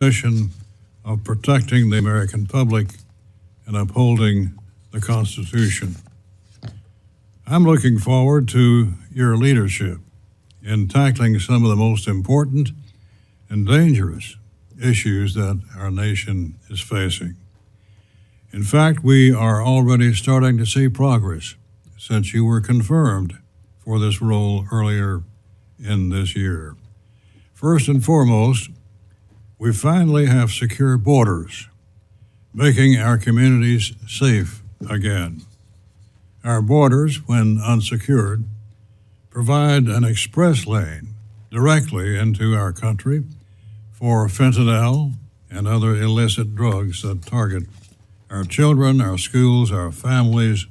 mission of protecting the American public and upholding the Constitution. I'm looking forward to your leadership in tackling some of the most important and dangerous issues that our nation is facing. In fact, we are already starting to see progress since you were confirmed for this role earlier in this year. First and foremost, we finally have secure borders, making our communities safe again. Our borders, when unsecured, provide an express lane directly into our country for fentanyl and other illicit drugs that target our children, our schools, our families,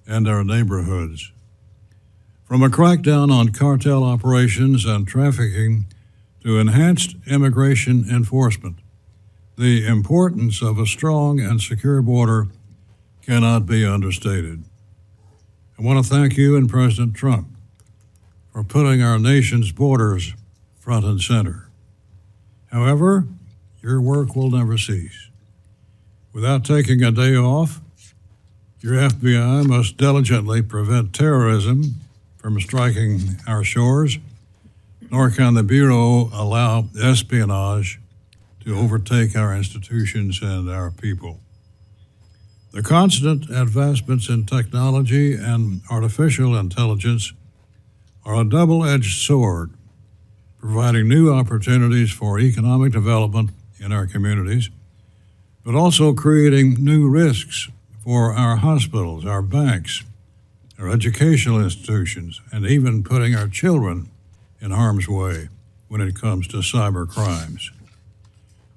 and our neighborhoods. From a crackdown on cartel operations and trafficking to enhanced immigration enforcement, the importance of a strong and secure border cannot be understated. I want to thank you and President Trump for putting our nation's borders front and center. However, your work will never cease. Without taking a day off, your FBI must diligently prevent terrorism from striking our shores, nor can the Bureau allow espionage to overtake our institutions and our people. The constant advancements in technology and artificial intelligence are a double-edged sword, providing new opportunities for economic development in our communities, but also creating new risks for our hospitals, our banks, our educational institutions, and even putting our children in harm's way when it comes to cyber crimes.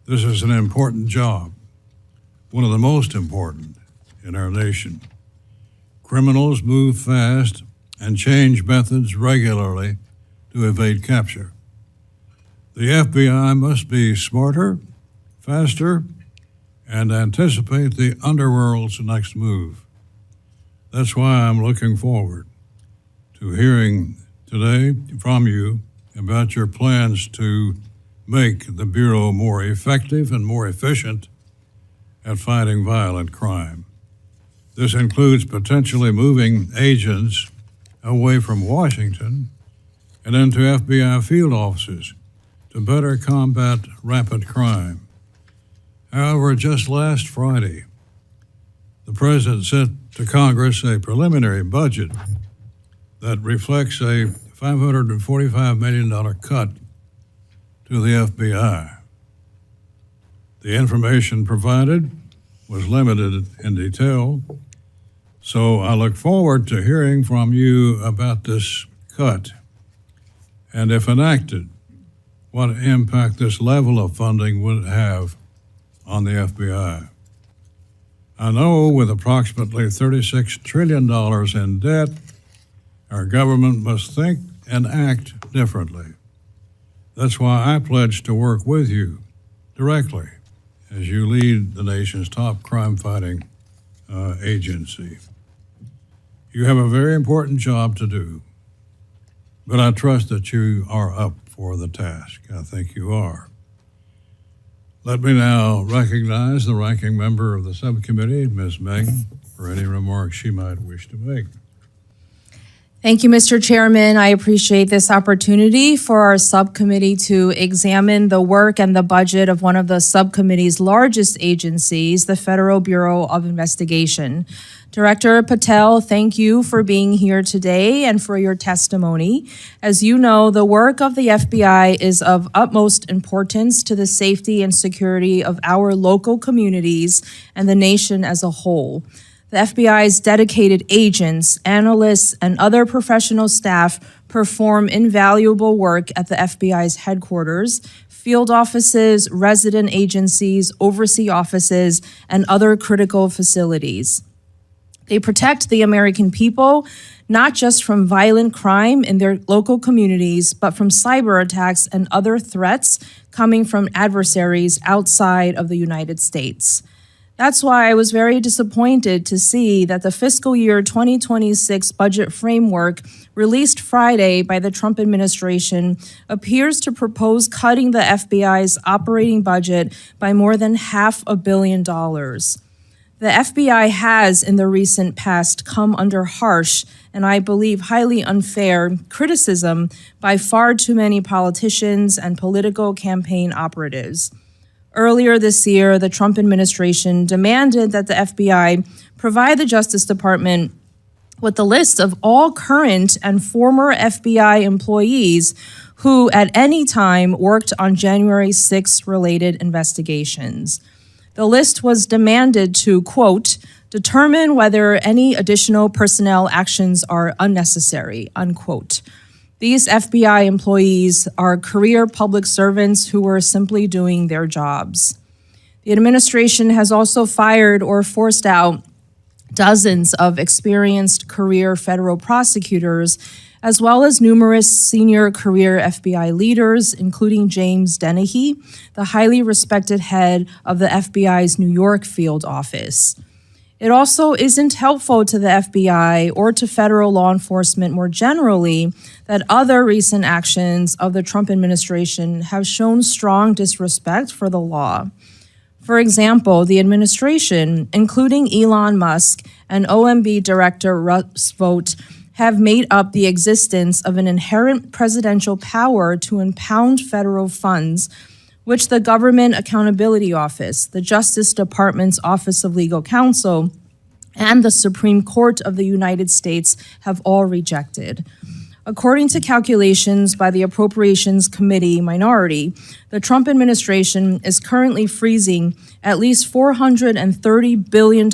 This is an important job, one of the most important in our nation. Criminals move fast and change methods regularly to evade capture. The FBI must be smarter, faster, and anticipate the underworld's next move. That's why I'm looking forward to hearing today from you about your plans to make the Bureau more effective and more efficient at fighting violent crime. This includes potentially moving agents away from Washington and into FBI field offices to better combat rampant crime. However, just last Friday, the President sent to Congress a preliminary budget that reflects a $545 million cut to the FBI. The information provided was limited in detail, so I look forward to hearing from you about this cut and, if enacted, what impact this level of funding would have on the FBI. I know with approximately $36 trillion in debt, our government must think and act differently. That's why I pledge to work with you directly as you lead the nation's top crime-fighting agency. You have a very important job to do, but I trust that you are up for the task. I think you are. Let me now recognize the ranking member of the subcommittee, Ms. Meng, for any remarks she might wish to make. Thank you, Mr. Chairman. I appreciate this opportunity for our subcommittee to examine the work and the budget of one of the subcommittee's largest agencies, the Federal Bureau of Investigation. Director Patel, thank you for being here today and for your testimony. As you know, the work of the FBI is of utmost importance to the safety and security of our local communities and the nation as a whole. The FBI's dedicated agents, analysts, and other professional staff perform invaluable work at the FBI's headquarters, field offices, resident agencies, overseas offices, and other critical facilities. They protect the American people, not just from violent crime in their local communities, but from cyber attacks and other threats coming from adversaries outside of the United States. That's why I was very disappointed to see that the fiscal year 2026 budget framework released Friday by the Trump administration appears to propose cutting the FBI's operating budget by more than $500 million. The FBI has, in the recent past, come under harsh and I believe highly unfair criticism by far too many politicians and political campaign operatives. Earlier this year, the Trump administration demanded that the FBI provide the Justice Department with the list of all current and former FBI employees who at any time worked on January 6 related investigations. The list was demanded to, quote, determine whether any additional personnel actions are unnecessary, unquote. These FBI employees are career public servants who were simply doing their jobs. The administration has also fired or forced out dozens of experienced career federal prosecutors, as well as numerous senior career FBI leaders, including James Dennehy, the highly respected head of the FBI's New York field office. It also isn't helpful to the FBI or to federal law enforcement more generally that other recent actions of the Trump administration have shown strong disrespect for the law. For example, the administration, including Elon Musk and OMB Director Russ Vought, have made up the existence of an inherent presidential power to impound federal funds, which the Government Accountability Office, the Justice Department's Office of Legal Counsel, and the Supreme Court of the United States have all rejected. According to calculations by the Appropriations Committee minority, the Trump administration is currently freezing at least $430 billion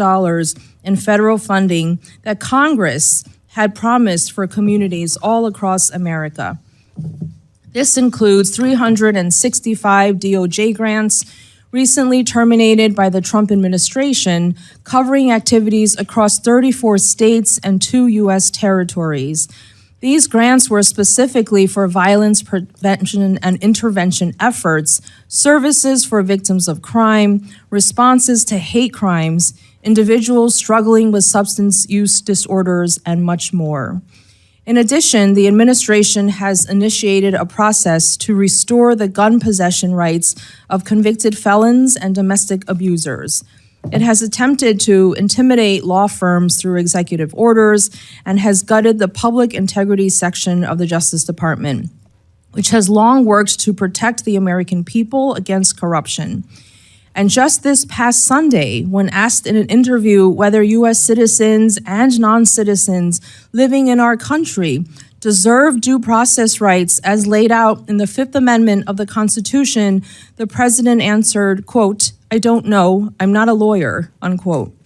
in federal funding that Congress had promised for communities all across America. This includes 365 DOJ grants recently terminated by the Trump administration, covering activities across 34 states and 2 U.S. territories. These grants were specifically for violence prevention and intervention efforts, services for victims of crime, responses to hate crimes, individuals struggling with substance use disorders, and much more. In addition, the administration has initiated a process to restore the gun possession rights of convicted felons and domestic abusers. It has attempted to intimidate law firms through executive orders and has gutted the public integrity section of the Justice Department, which has long worked to protect the American people against corruption. And just this past Sunday, when asked in an interview whether U.S. citizens and non-citizens living in our country deserve due process rights as laid out in the Fifth Amendment of the Constitution, the president answered, quote, I don't know, I'm not a lawyer, unquote.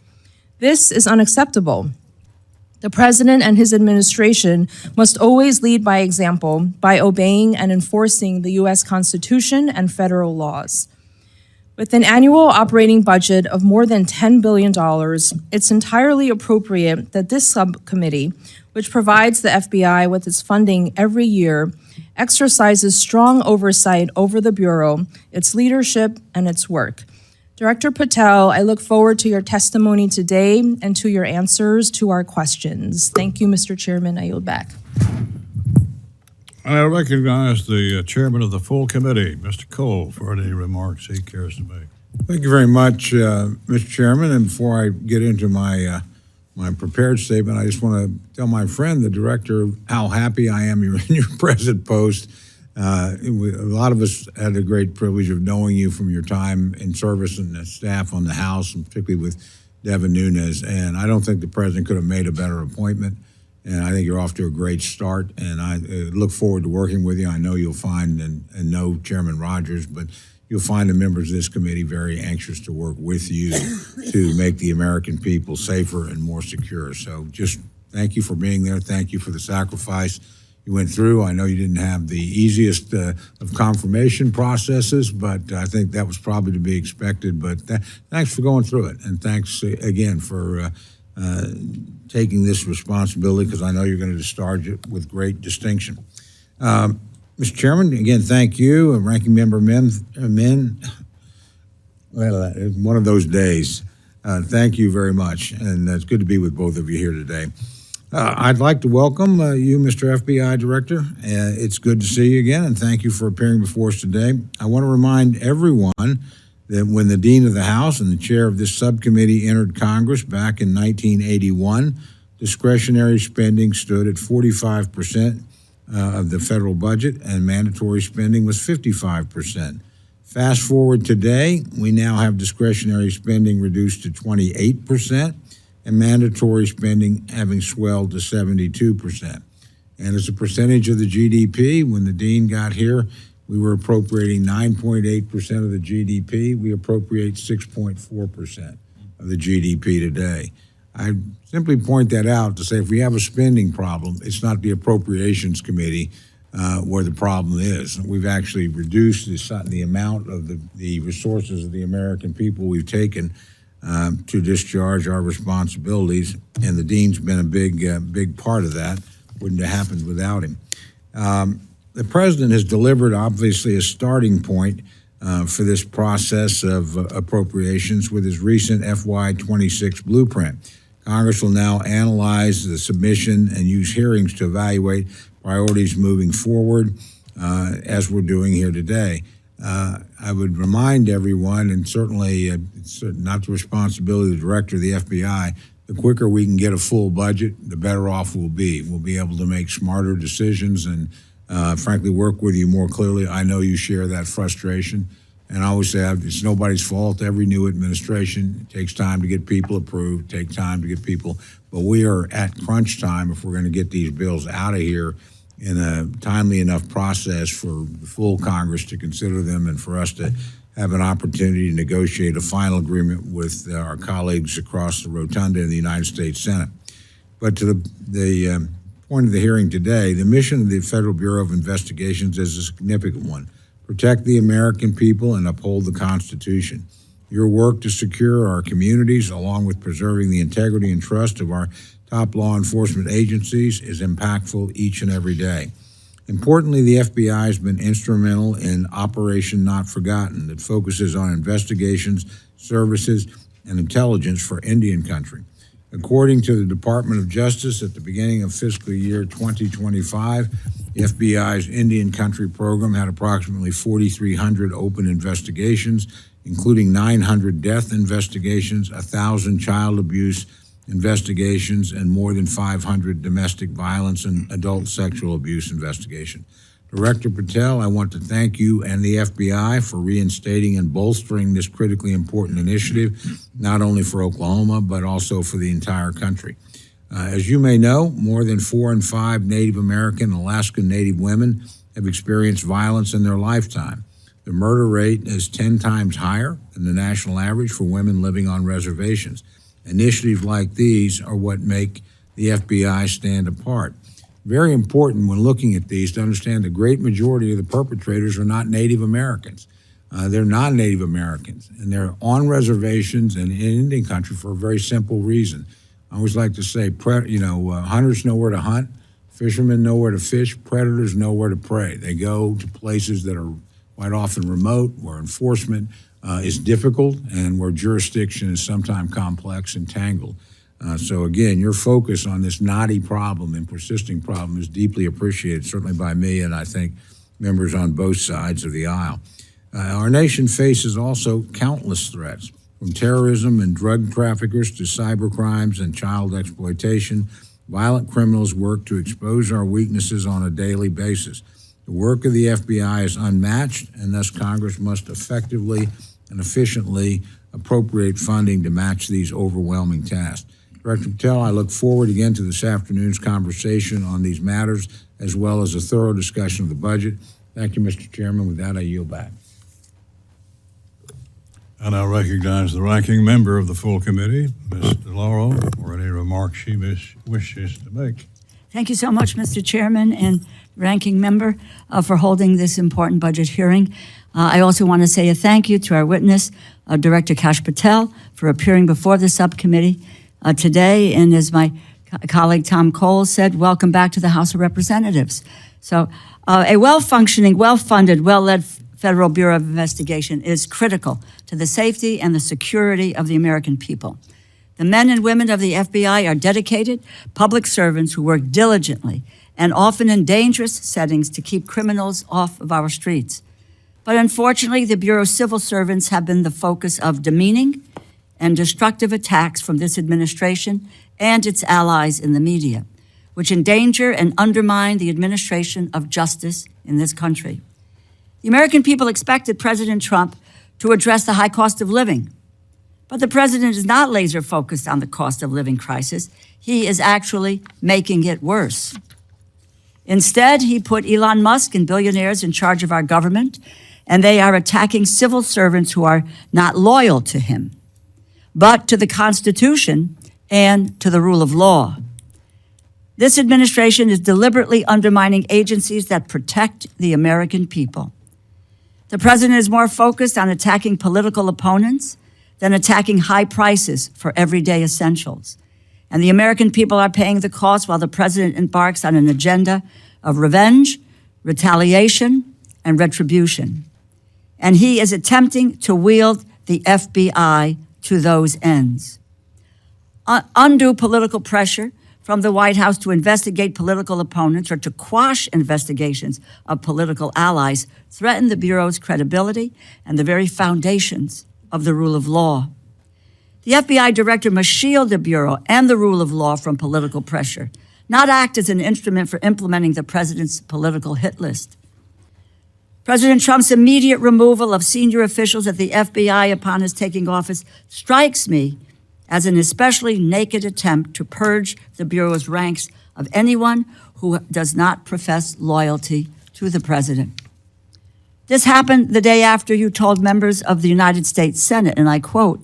This is unacceptable. The president and his administration must always lead by example by obeying and enforcing the U.S. Constitution and federal laws. With an annual operating budget of more than $10 billion, it's entirely appropriate that this subcommittee, which provides the FBI with its funding every year, exercises strong oversight over the Bureau, its leadership, and its work. Director Patel, I look forward to your testimony today and to your answers to our questions. Thank you, Mr. Chairman. I yield back. I recognize the chairman of the full committee, Mr. Cole, for any remarks he cares to make. Thank you very much, Mr. Chairman. And before I get into my prepared statement, I just want to tell my friend, the director, how happy I am you're in your present post. A lot of us had the great privilege of knowing you from your time in service and as staff on the House, and particularly with Devin Nunes. And I don't think the president could have made a better appointment. And I think you're off to a great start, and I look forward to working with you. I know you'll find, and know Chairman Rogers, but you'll find the members of this committee very anxious to work with you to make the American people safer and more secure. So just thank you for being there. Thank you for the sacrifice you went through. I know you didn't have the easiest of confirmation processes, but I think that was probably to be expected. But thanks for going through it, and thanks again for taking this responsibility, because I know you're going to discharge it with great distinction. Mr. Chairman, again, thank you. Ranking Member Men, well, one of those days. Thank you very much, and it's good to be with both of you here today. I'd like to welcome you, Mr. FBI Director. It's good to see you again, and thank you for appearing before us today. I want to remind everyone that when the Dean of the House and the chair of this subcommittee entered Congress back in 1981, discretionary spending stood at 45% of the federal budget, and mandatory spending was 55%. Fast forward today, we now have discretionary spending reduced to 28%, and mandatory spending having swelled to 72%. And as a percentage of the GDP, when the Dean got here, we were appropriating 9.8% of the GDP. We appropriate 6.4% of the GDP today. I simply point that out to say if we have a spending problem, it's not the Appropriations Committee where the problem is. We've actually reduced the amount of the resources of the American people we've taken to discharge our responsibilities, and the Dean's been a big part of that. Wouldn't have happened without him. The President has delivered, obviously, a starting point for this process of appropriations with his recent FY26 blueprint. Congress will now analyze the submission and use hearings to evaluate priorities moving forward, as we're doing here today. I would remind everyone, and certainly it's not the responsibility of the Director of the FBI, the quicker we can get a full budget, the better off we'll be. We'll be able to make smarter decisions and, frankly, work with you more clearly. I know you share that frustration. And I always say it's nobody's fault. Every new administration, it takes time to get people approved, take time to get people. But we are at crunch time if we're going to get these bills out of here in a timely enough process for the full Congress to consider them and for us to have an opportunity to negotiate a final agreement with our colleagues across the rotunda in the United States Senate. But to the point of the hearing today, the mission of the Federal Bureau of Investigations is a significant one. Protect the American people and uphold the Constitution. Your work to secure our communities, along with preserving the integrity and trust of our top law enforcement agencies, is impactful each and every day. Importantly, the FBI has been instrumental in Operation Not Forgotten that focuses on investigations, services, and intelligence for Indian country. According to the Department of Justice, at the beginning of fiscal year 2025, the FBI's Indian Country program had approximately 4,300 open investigations, including 900 death investigations, 1,000 child abuse investigations, and more than 500 domestic violence and adult sexual abuse investigations. Director Patel, I want to thank you and the FBI for reinstating and bolstering this critically important initiative, not only for Oklahoma, but also for the entire country. As you may know, more than 4 in 5 Native American and Alaskan Native women have experienced violence in their lifetime. The murder rate is 10 times higher than the national average for women living on reservations. Initiatives like these are what make the FBI stand apart. Very important when looking at these to understand the great majority of the perpetrators are not Native Americans. They're non-Native Americans, and they're on reservations and in Indian country for a very simple reason. I always like to say, hunters know where to hunt, fishermen know where to fish, predators know where to prey. They go to places that are quite often remote, where enforcement is difficult, and where jurisdiction is sometimes complex and tangled. So again, your focus on this knotty problem and persisting problem is deeply appreciated, certainly by me and I think members on both sides of the aisle. Our nation faces also countless threats, from terrorism and drug traffickers to cyber crimes and child exploitation. Violent criminals work to expose our weaknesses on a daily basis. The work of the FBI is unmatched, and thus Congress must effectively and efficiently appropriate funding to match these overwhelming tasks. Director Patel, I look forward again to this afternoon's conversation on these matters, as well as a thorough discussion of the budget. Thank you, Mr. Chairman. With that, I yield back. And I recognize the ranking member of the full committee, Ms. DeLauro, for any remarks she wishes to make. Thank you so much, Mr. Chairman and ranking member, for holding this important budget hearing. I also want to say a thank you to our witness, Director Kash Patel, for appearing before the subcommittee today. And as my colleague Tom Cole said, welcome back to the House of Representatives. So a well-functioning, well-funded, well-led Federal Bureau of Investigation is critical to the safety and the security of the American people. The men and women of the FBI are dedicated public servants who work diligently and often in dangerous settings to keep criminals off of our streets. But unfortunately, the Bureau's civil servants have been the focus of demeaning and destructive attacks from this administration and its allies in the media, which endanger and undermine the administration of justice in this country. The American people expected President Trump to address the high cost of living. But the president is not laser focused on the cost of living crisis. He is actually making it worse. Instead, he put Elon Musk and billionaires in charge of our government, and they are attacking civil servants who are not loyal to him, but to the Constitution and to the rule of law. This administration is deliberately undermining agencies that protect the American people. The president is more focused on attacking political opponents than attacking high prices for everyday essentials. And the American people are paying the cost while the president embarks on an agenda of revenge, retaliation, and retribution. And he is attempting to wield the FBI to those ends. Undue political pressure from the White House to investigate political opponents or to quash investigations of political allies threaten the Bureau's credibility and the very foundations of the rule of law. The FBI director must shield the Bureau and the rule of law from political pressure, not act as an instrument for implementing the president's political hit list. President Trump's immediate removal of senior officials at the FBI upon his taking office strikes me as an especially naked attempt to purge the Bureau's ranks of anyone who does not profess loyalty to the president. This happened the day after you told members of the United States Senate, and I quote,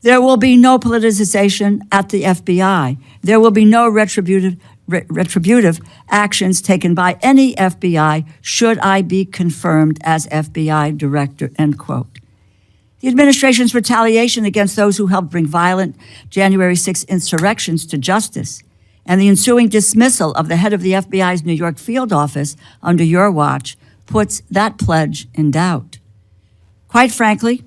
"There will be no politicization at the FBI. There will be no retributive actions taken by any FBI should I be confirmed as FBI director," end quote. The administration's retaliation against those who helped bring violent January 6 insurrections to justice and the ensuing dismissal of the head of the FBI's New York field office under your watch puts that pledge in doubt. Quite frankly,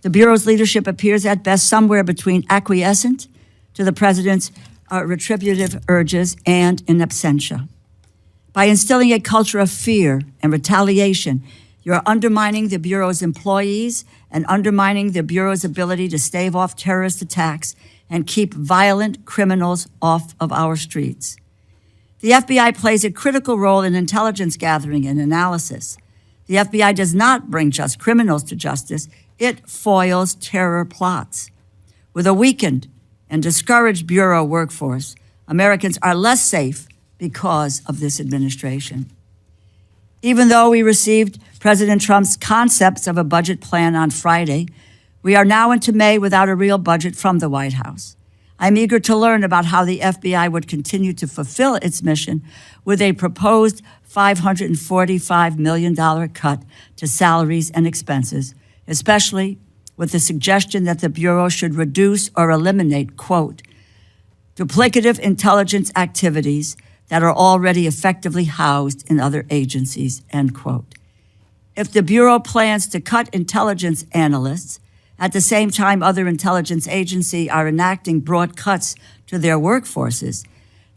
the Bureau's leadership appears at best somewhere between acquiescent to the president's retributive urges and in absentia. By instilling a culture of fear and retaliation, you're undermining the Bureau's employees and undermining the Bureau's ability to stave off terrorist attacks and keep violent criminals off of our streets. The FBI plays a critical role in intelligence gathering and analysis. The FBI does not bring just criminals to justice, it foils terror plots. With a weakened and discouraged Bureau workforce, Americans are less safe because of this administration. Even though we received President Trump's concepts of a budget plan on Friday, we are now into May without a real budget from the White House. I'm eager to learn about how the FBI would continue to fulfill its mission with a proposed $545 million cut to salaries and expenses, especially with the suggestion that the Bureau should reduce or eliminate, quote, duplicative intelligence activities that are already effectively housed in other agencies, end quote. If the Bureau plans to cut intelligence analysts, at the same time other intelligence agencies are enacting broad cuts to their workforces,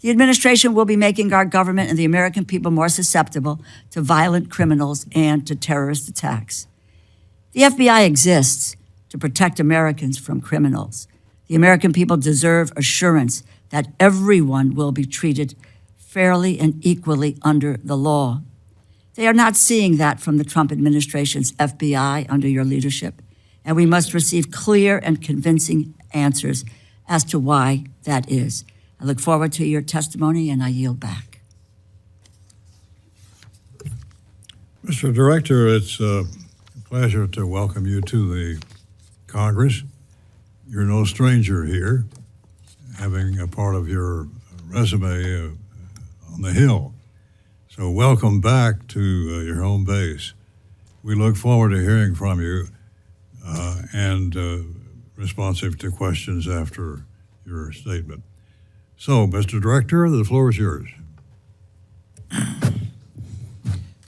the administration will be making our government and the American people more susceptible to violent criminals and to terrorist attacks. The FBI exists to protect Americans from criminals. The American people deserve assurance that everyone will be treated fairly and equally under the law. They are not seeing that from the Trump administration's FBI under your leadership, and we must receive clear and convincing answers as to why that is. I look forward to your testimony, and I yield back. Mr. Director, it's a pleasure to welcome you to the Congress. You're no stranger here, having a part of your resume on the Hill. So welcome back to your home base. We look forward to hearing from you and responsive to questions after your statement. So, Mr. Director, the floor is yours.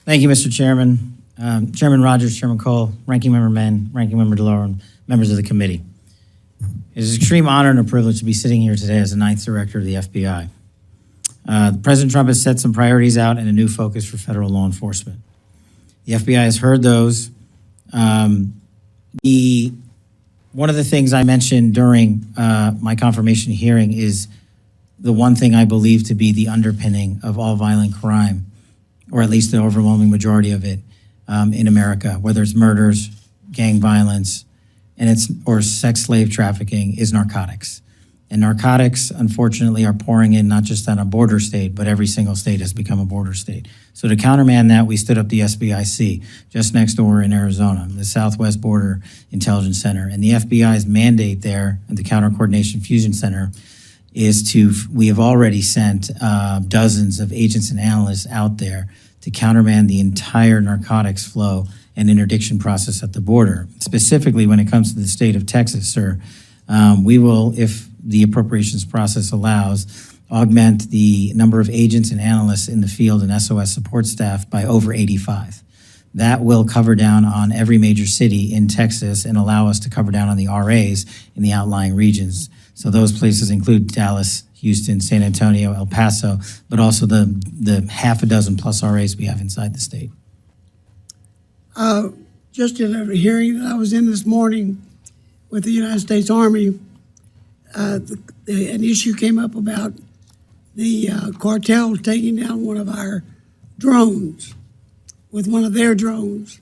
Thank you, Mr. Chairman. Chairman Rogers, Chairman Cole, Ranking Member Mann, Ranking Member DeLauro, and members of the committee. It is an extreme honor and a privilege to be sitting here today as the 9th Director of the FBI. President Trump has set some priorities out and a new focus for federal law enforcement. The FBI has heard those. One of the things I mentioned during my confirmation hearing is the one thing I believe to be the underpinning of all violent crime, or at least the overwhelming majority of it in America, whether it's murders, gang violence, or sex slave trafficking, is narcotics. And narcotics, unfortunately, are pouring in not just on a border state, but every single state has become a border state. So to countermand that, we stood up the SBIC just next door in Arizona, the Southwest Border Intelligence Center. And the FBI's mandate there at the Counter Coordination Fusion Center is we have already sent dozens of agents and analysts out there to countermand the entire narcotics flow and interdiction process at the border. Specifically, when it comes to the state of Texas, sir, we will, if the appropriations process allows, augment the number of agents and analysts in the field and SOS support staff by over 85. That will cover down on every major city in Texas and allow us to cover down on the RAs in the outlying regions. So those places include Dallas, Houston, San Antonio, El Paso, but also the half a dozen plus RAs we have inside the state. Just in a hearing that I was in this morning with the United States Army, an issue came up about the cartel taking down one of our drones with one of their drones.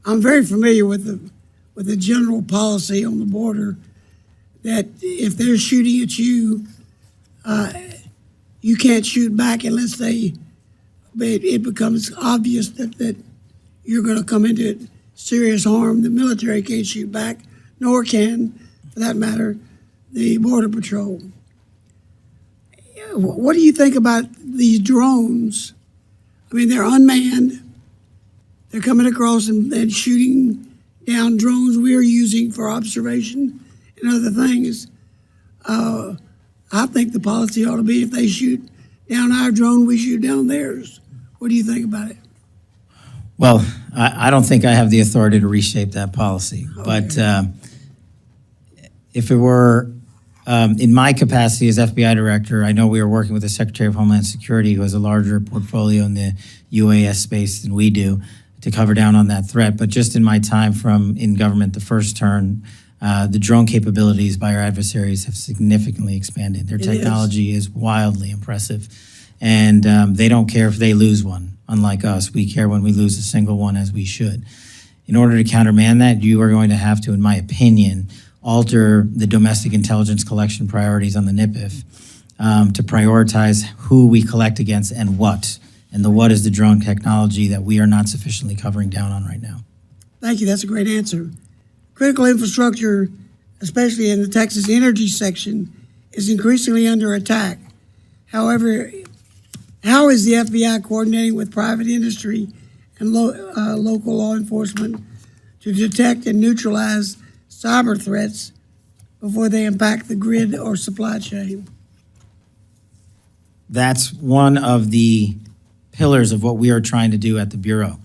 I'm very familiar with the general policy on the border that if they're shooting at you, you can't shoot back unless it becomes obvious that you're going to come into serious harm. The military can't shoot back, nor can, for that matter, the Border Patrol. What do you think about these drones? I mean, they're unmanned. They're coming across and shooting down drones we're using for observation and other things. I think the policy ought to be if they shoot down our drone, we shoot down theirs. What do you think about it? Well, I don't think I have the authority to reshape that policy, but if it were in my capacity as FBI director, I know we are working with the Secretary of Homeland Security, who has a larger portfolio in the UAS space than we do, to cover down on that threat. But just in my time in government, the first term, the drone capabilities by our adversaries have significantly expanded. Their technology is wildly impressive, and they don't care if they lose one. Unlike us, we care when we lose a single one, as we should. In order to countermand that, you are going to have to, in my opinion, alter the domestic intelligence collection priorities on the NIPIF to prioritize who we collect against and what. And the what is the drone technology that we are not sufficiently covering down on right now. Thank you. That's a great answer. Critical infrastructure, especially in the Texas energy section, is increasingly under attack. However, how is the FBI coordinating with private industry and local law enforcement to detect and neutralize cyber threats before they impact the grid or supply chain? That's one of the pillars of what we are trying to do at the Bureau.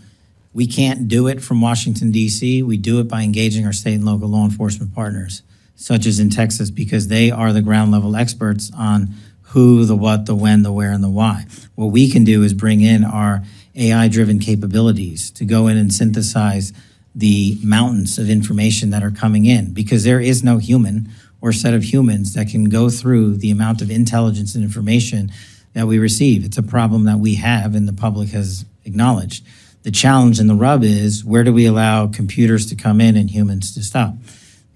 We can't do it from Washington, D.C. We do it by engaging our state and local law enforcement partners, such as in Texas, because they are the ground level experts on who, the what, the when, the where, and the why. What we can do is bring in our AI-driven capabilities to go in and synthesize the mountains of information that are coming in, because there is no human or set of humans that can go through the amount of intelligence and information that we receive. It's a problem that we have and the public has acknowledged. The challenge and the rub is, where do we allow computers to come in and humans to stop?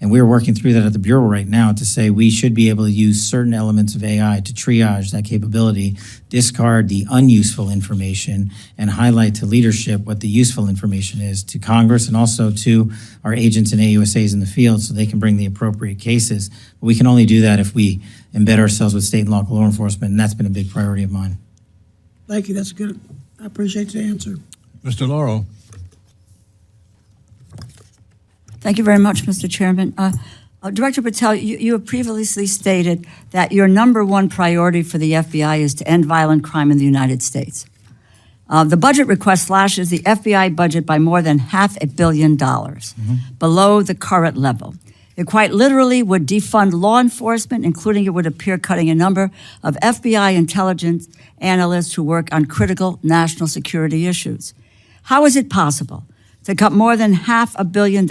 And we're working through that at the Bureau right now to say we should be able to use certain elements of AI to triage that capability, discard the unuseful information, and highlight to leadership what the useful information is, to Congress and also to our agents and AUSAs in the field, so they can bring the appropriate cases. But we can only do that if we embed ourselves with state and local law enforcement, and that's been a big priority of mine. Thank you. That's good. I appreciate the answer. Mr. Lauro. Thank you very much, Mr. Chairman. Director Patel, you have previously stated that your number one priority for the FBI is to end violent crime in the United States. The budget request slashes the FBI budget by more than $500 million below the current level. It quite literally would defund law enforcement, including, it would appear, cutting a number of FBI intelligence analysts who work on critical national security issues. How is it possible to cut more than $500 million,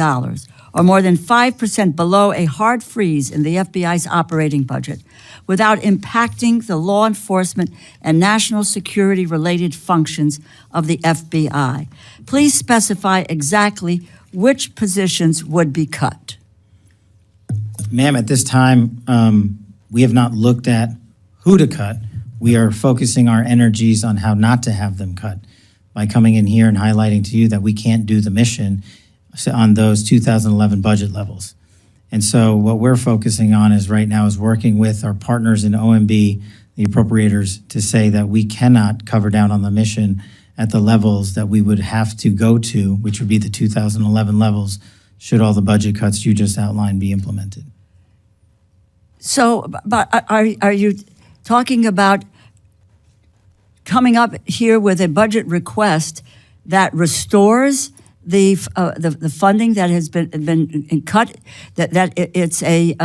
or more than 5% below a hard freeze in the FBI's operating budget, without impacting the law enforcement and national security-related functions of the FBI? Please specify exactly which positions would be cut. Ma'am, at this time, we have not looked at who to cut. We are focusing our energies on how not to have them cut by coming in here and highlighting to you that we can't do the mission on those 2011 budget levels. And so what we're focusing on is right now is working with our partners in OMB, the appropriators, to say that we cannot cover down on the mission at the levels that we would have to go to, which would be the 2011 levels, should all the budget cuts you just outlined be implemented. So, but are you talking about coming up here with a budget request that restores the funding that has been cut? That it's a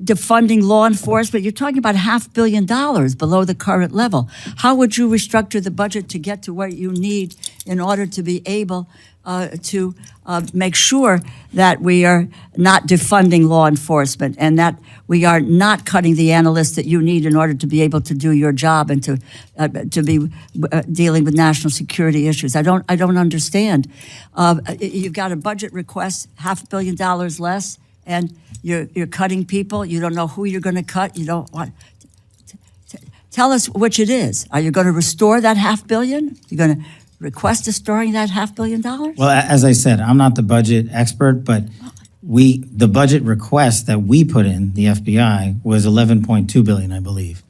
defunding law enforcement? You're talking about $500 million below the current level. How would you restructure the budget to get to what you need in order to be able to make sure that we are not defunding law enforcement and that we are not cutting the analysts that you need in order to be able to do your job and to be dealing with national security issues? I don't understand. You've got a budget request, $500 million less, and you're cutting people. You don't know who you're going to cut. You don't want. Tell us which it is. Are you going to restore that $500 million? You're going to request restoring that $500 million? Well, as I said, I'm not the budget expert, but the budget request that we put in, the FBI, was $11.2 billion, I believe.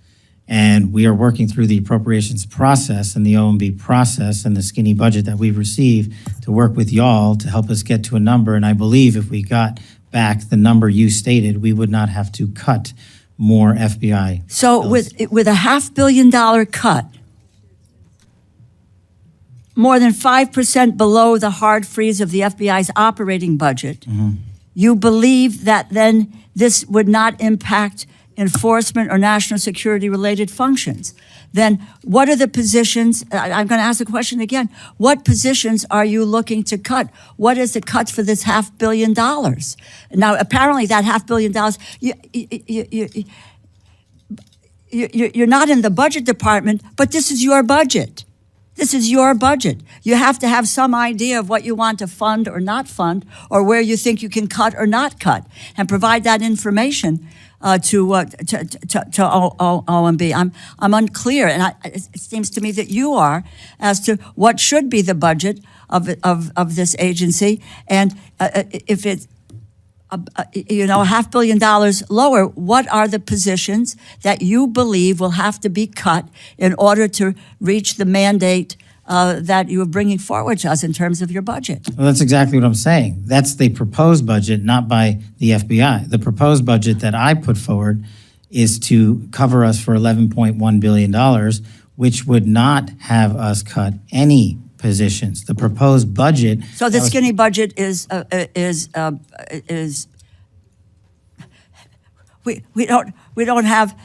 And we are working through the appropriations process and the OMB process and the skinny budget that we've received to work with y'all to help us get to a number. And I believe if we got back the number you stated, we would not have to cut more FBI. So bills. with a $500 million cut, more than 5% below the hard freeze of the FBI's operating budget, you believe that then this would not impact enforcement or national security related functions? Then what are the positions? I'm going to ask the question again. What positions are you looking to cut? What is the cut for this $500 million? Now, apparently that $500 million, you're not in the budget department, but this is your budget. This is your budget. You have to have some idea of what you want to fund or not fund, or where you think you can cut or not cut, and provide that information to OMB. I'm unclear, and it seems to me that you are, as to what should be the budget of this agency, and if it's $500 million lower, what are the positions that you believe will have to be cut in order to reach the mandate that you are bringing forward to us in terms of your budget? Well, that's exactly what I'm saying. That's the proposed budget, not by the FBI. The proposed budget that I put forward is to cover us for $11.1 billion, which would not have us cut any positions. The proposed budget. So the skinny budget is we don't have,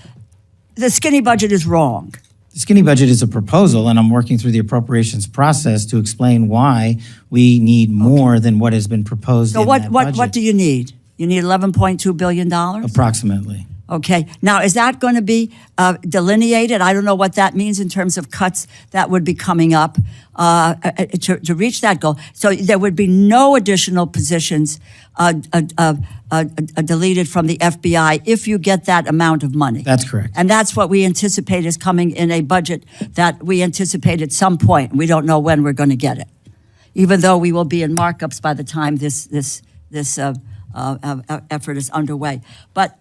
the skinny budget is wrong. The skinny budget is a proposal, and I'm working through the appropriations process to explain why we need more than what has been proposed So in that budget. what do you need? You need $11.2 billion? Approximately. Okay. Now, is that going to be delineated? I don't know what that means in terms of cuts that would be coming up to reach that goal. So there would be no additional positions deleted from the FBI if you get that amount of money. That's correct. And that's what we anticipate is coming in a budget that we anticipate at some point. We don't know when we're going to get it, even though we will be in markups by the time this effort is underway. But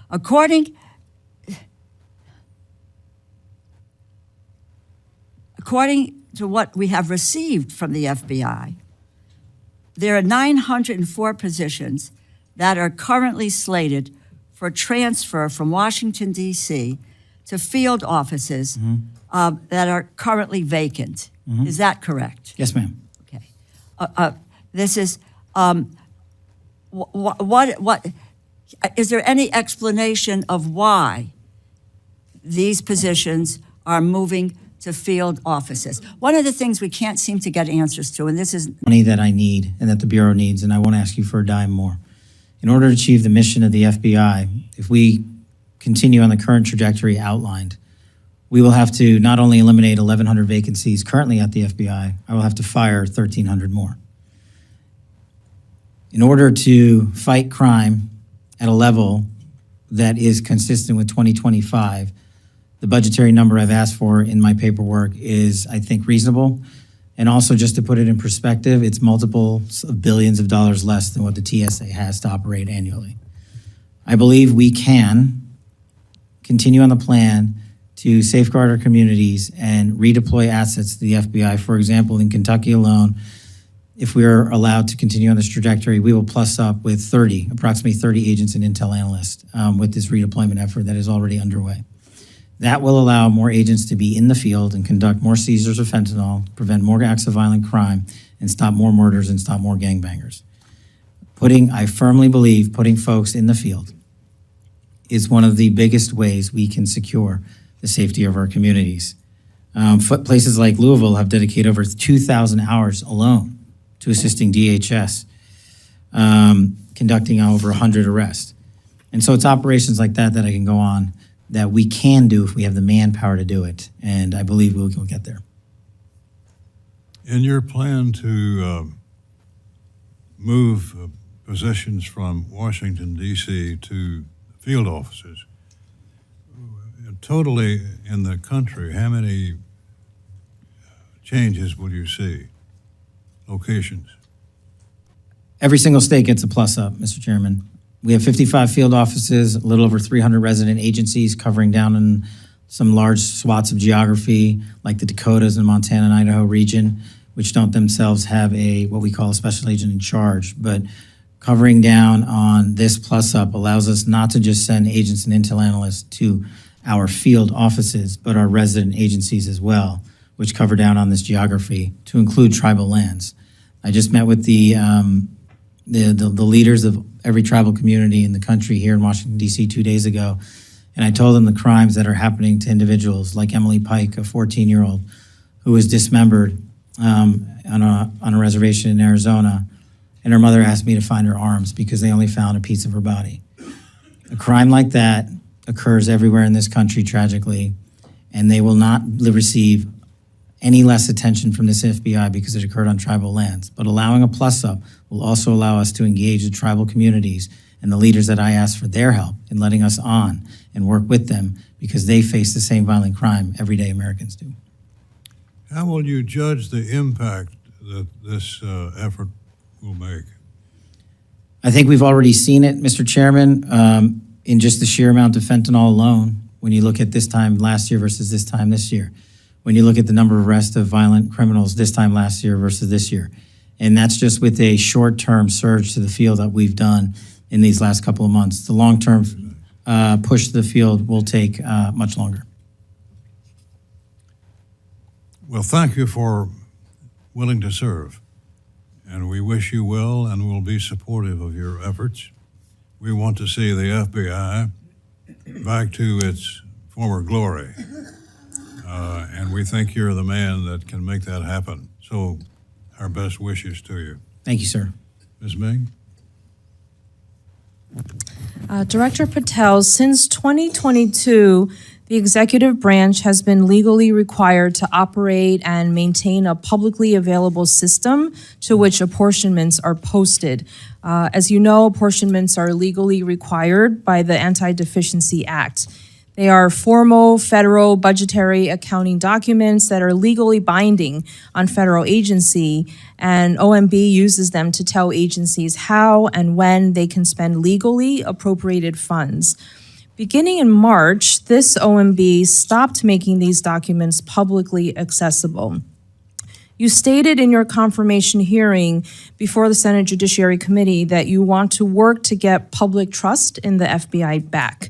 according to what we have received from the FBI, there are 904 positions that are currently slated for transfer from Washington, D.C. to field offices that are currently vacant. Is that correct? Yes, ma'am. Okay. This is, what, is there any explanation of why these positions are moving to field offices? One of the things we can't seem to get answers to, and this is Money that I need and that the Bureau needs, and I won't ask you for a dime more. In order to achieve the mission of the FBI, if we continue on the current trajectory outlined, we will have to not only eliminate 1,100 vacancies currently at the FBI, I will have to fire 1,300 more. In order to fight crime at a level that is consistent with 2025, the budgetary number I've asked for in my paperwork is, I think, reasonable. And also, just to put it in perspective, it's multiples of billions of dollars less than what the TSA has to operate annually. I believe we can continue on the plan to safeguard our communities and redeploy assets to the FBI. For example, in Kentucky alone, if we are allowed to continue on this trajectory, we will plus up with approximately 30 agents and intel analysts with this redeployment effort that is already underway. That will allow more agents to be in the field and conduct more seizures of fentanyl, prevent more acts of violent crime, and stop more murders and stop more gangbangers. I firmly believe putting folks in the field is one of the biggest ways we can secure the safety of our communities. Places like Louisville have dedicated over 2,000 hours alone to assisting DHS, conducting over 100 arrests. And so it's operations like that I can go on that we can do if we have the manpower to do it, and I believe we'll get there. In your plan to move positions from Washington, D.C. to field offices, totally in the country, how many changes will you see? Locations? Every single state gets a plus up, Mr. Chairman. We have 55 field offices, a little over 300 resident agencies covering down in some large swaths of geography, like the Dakotas and Montana and Idaho region, which don't themselves have what we call a special agent in charge. But covering down on this plus up allows us not to just send agents and intel analysts to our field offices, but our resident agencies as well, which cover down on this geography to include tribal lands. I just met with the leaders of every tribal community in the country here in Washington, D.C. 2 days ago, and I told them the crimes that are happening to individuals like Emily Pike, a 14-year-old who was dismembered on a reservation in Arizona, and her mother asked me to find her arms because they only found a piece of her body. A crime like that occurs everywhere in this country, tragically, and they will not receive any less attention from this FBI because it occurred on tribal lands. But allowing a plus-up will also allow us to engage the tribal communities and the leaders that I asked for their help in letting us on and work with them because they face the same violent crime everyday Americans do. How will you judge the impact that this effort will make? I think we've already seen it, Mr. Chairman, in just the sheer amount of fentanyl alone, when you look at this time last year versus this time this year. When you look at the number of arrests of violent criminals this time last year versus this year. And that's just with a short-term surge to the field that we've done in these last couple of months. The long-term push to the field will take much longer. Well, thank you for willing to serve. And we wish you well and will be supportive of your efforts. We want to see the FBI back to its former glory. And we think you're the man that can make that happen. So our best wishes to you. Thank you, sir. Ms. Ming? Director Patel, since 2022, the executive branch has been legally required to operate and maintain a publicly available system to which apportionments are posted. As you know, apportionments are legally required by the Anti-Deficiency Act. They are formal federal budgetary accounting documents that are legally binding on federal agency, and OMB uses them to tell agencies how and when they can spend legally appropriated funds. Beginning in March, this OMB stopped making these documents publicly accessible. You stated in your confirmation hearing before the Senate Judiciary Committee that you want to work to get public trust in the FBI back.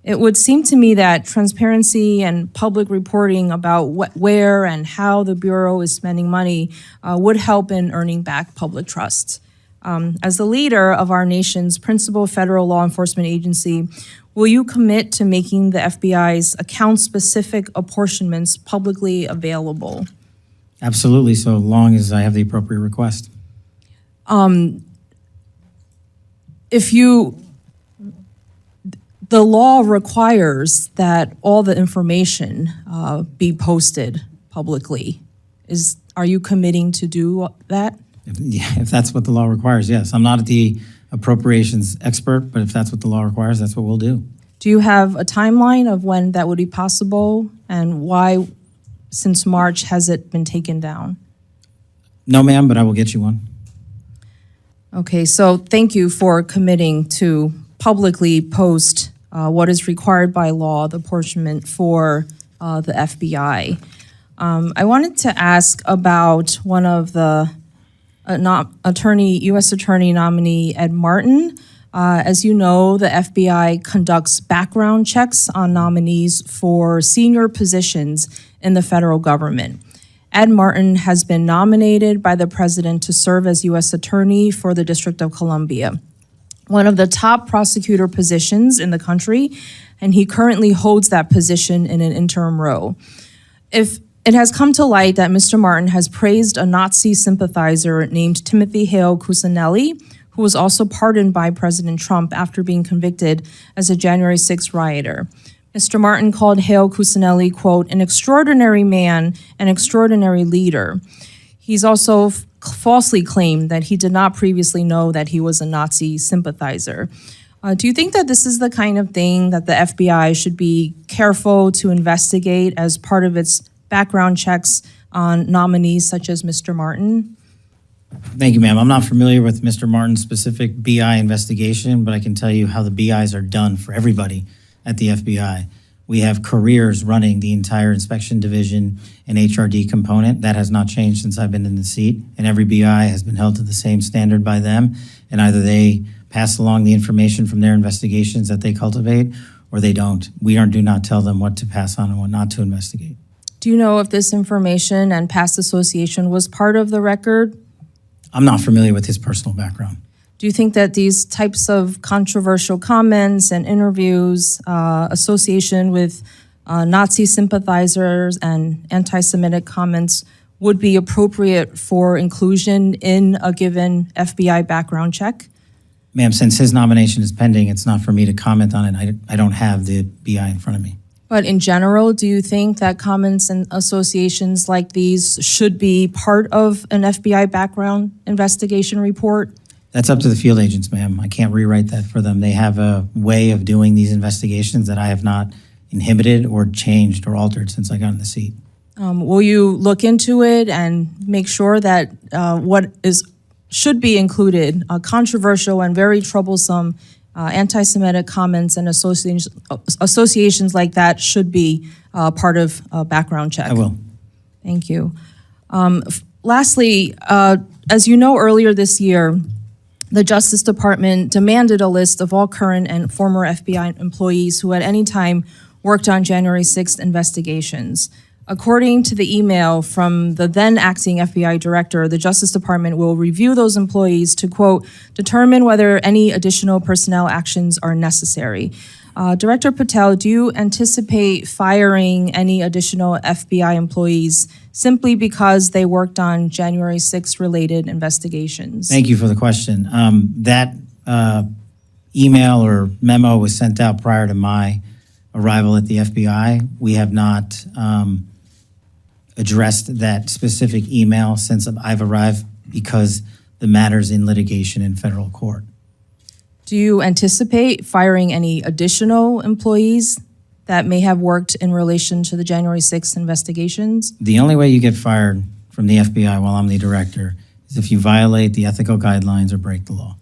It would seem to me that transparency and public reporting about where and how the Bureau is spending money would help in earning back public trust. As the leader of our nation's principal federal law enforcement agency, will you commit to making the FBI's account-specific apportionments publicly available? Absolutely, so long as I have the appropriate request. The law requires that all the information be posted publicly. Are you committing to do that? If that's what the law requires, yes. I'm not the appropriations expert, but if that's what the law requires, that's what we'll do. Do you have a timeline of when that would be possible, and why, since March, has it been taken down? No, ma'am, but I will get you one. Okay, so thank you for committing to publicly post what is required by law, the apportionment for the FBI. I wanted to ask about one of the U.S. Attorney nominee Ed Martin. As you know, the FBI conducts background checks on nominees for senior positions in the federal government. Ed Martin has been nominated by the president to serve as U.S. Attorney for the District of Columbia, one of the top prosecutor positions in the country, and he currently holds that position in an interim role. If it has come to light that Mr. Martin has praised a Nazi sympathizer named Timothy Hale Cuccinelli, who was also pardoned by President Trump after being convicted as a January 6th rioter. Mr. Martin called Hale Cuccinelli, quote, an extraordinary man, an extraordinary leader. He's also falsely claimed that he did not previously know that he was a Nazi sympathizer. Do you think that this is the kind of thing that the FBI should be careful to investigate as part of its background checks on nominees such as Mr. Martin? Thank you, ma'am. I'm not familiar with Mr. Martin's specific BI investigation, but I can tell you how the BIs are done for everybody at the FBI. We have careers running the entire inspection division and HRD component. That has not changed since I've been in the seat, and every BI has been held to the same standard by them, and either they pass along the information from their investigations that they cultivate, or they don't. We do not tell them what to pass on and what not to investigate. Do you know if this information and past association was part of the record? I'm not familiar with his personal background. Do you think that these types of controversial comments and interviews, association with Nazi sympathizers and anti-Semitic comments would be appropriate for inclusion in a given FBI background check? Ma'am, since his nomination is pending, it's not for me to comment on it. I don't have the BI in front of me. But in general, do you think that comments and associations like these should be part of an FBI background investigation report? That's up to the field agents, ma'am. I can't rewrite that for them. They have a way of doing these investigations that I have not inhibited or changed or altered since I got in the seat. Will you look into it and make sure that should be included, controversial and very troublesome anti-Semitic comments and associations like that should be part of a background check? I will. Thank you. Lastly, as you know, earlier this year, the Justice Department demanded a list of all current and former FBI employees who at any time worked on January 6th investigations. According to the email from the then acting FBI director, the Justice Department will review those employees to, quote, determine whether any additional personnel actions are necessary. Director Patel, do you anticipate firing any additional FBI employees simply because they worked on January 6th related investigations? Thank you for the question. That email or memo was sent out prior to my arrival at the FBI. We have not addressed that specific email since I've arrived because the matter's in litigation in federal court. Do you anticipate firing any additional employees that may have worked in relation to the January 6th investigations? The only way you get fired from the FBI while I'm the director is if you violate the ethical guidelines or break the law.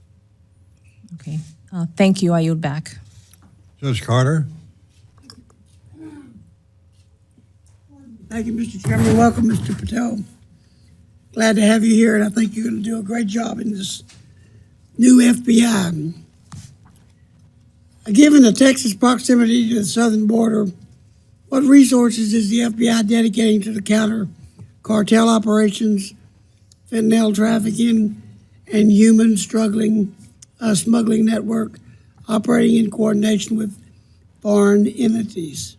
Okay. Thank you. I yield back. Judge Carter? Thank you, Mr. Chairman. Welcome, Mr. Patel. Glad to have you here, and I think you're going to do a great job in this new FBI. Given the Texas proximity to the southern border, what resources is the FBI dedicating to the counter cartel operations, fentanyl trafficking, and human smuggling network operating in coordination with foreign entities?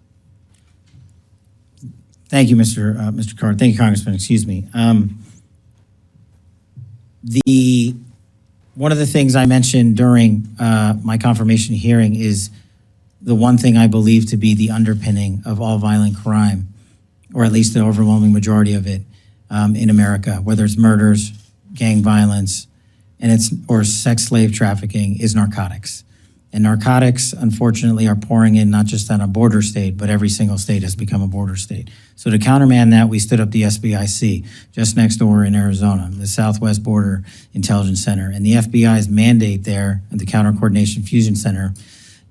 Thank you, Mr. Card. Thank you, Congressman. Excuse me. One of the things I mentioned during my confirmation hearing is the one thing I believe to be the underpinning of all violent crime, or at least the overwhelming majority of it in America, whether it's murders, gang violence, or sex slave trafficking, is narcotics. And narcotics, unfortunately, are pouring in not just on a border state, but every single state has become a border state. So to countermand that, we stood up the SBIC just next door in Arizona, the Southwest Border Intelligence Center. And the FBI's mandate there at the Counter Coordination Fusion Center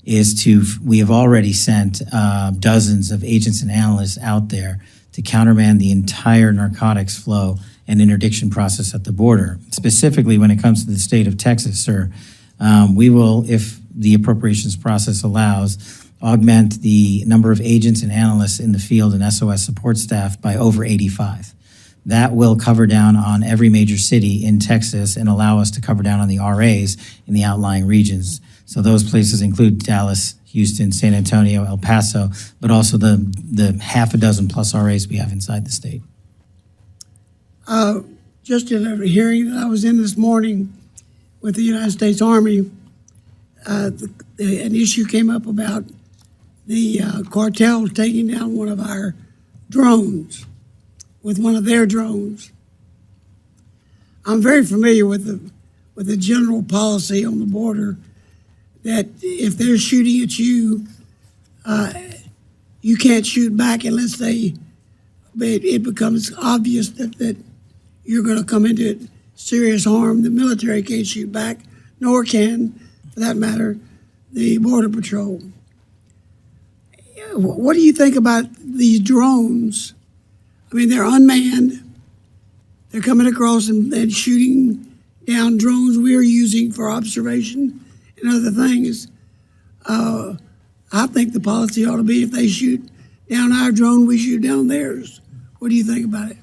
is we have already sent dozens of agents and analysts out there to countermand the entire narcotics flow and interdiction process at the border. Specifically, when it comes to the state of Texas, sir, we will, if the appropriations process allows, augment the number of agents and analysts in the field and SOS support staff by over 85. That will cover down on every major city in Texas and allow us to cover down on the RAs in the outlying regions. So those places include Dallas, Houston, San Antonio, El Paso, but also the half a dozen plus RAs we have inside the state. Just in a hearing that I was in this morning with the United States Army, an issue came up about the cartel taking down one of our drones with one of their drones. I'm very familiar with the general policy on the border that if they're shooting at you, you can't shoot back unless it becomes obvious that you're going to come into serious harm. The military can't shoot back, nor can, for that matter, the Border Patrol. What do you think about these drones? I mean, they're unmanned. They're coming across and shooting down drones we're using for observation and other things. I think the policy ought to be if they shoot down our drone, we shoot down theirs. What do you think about it?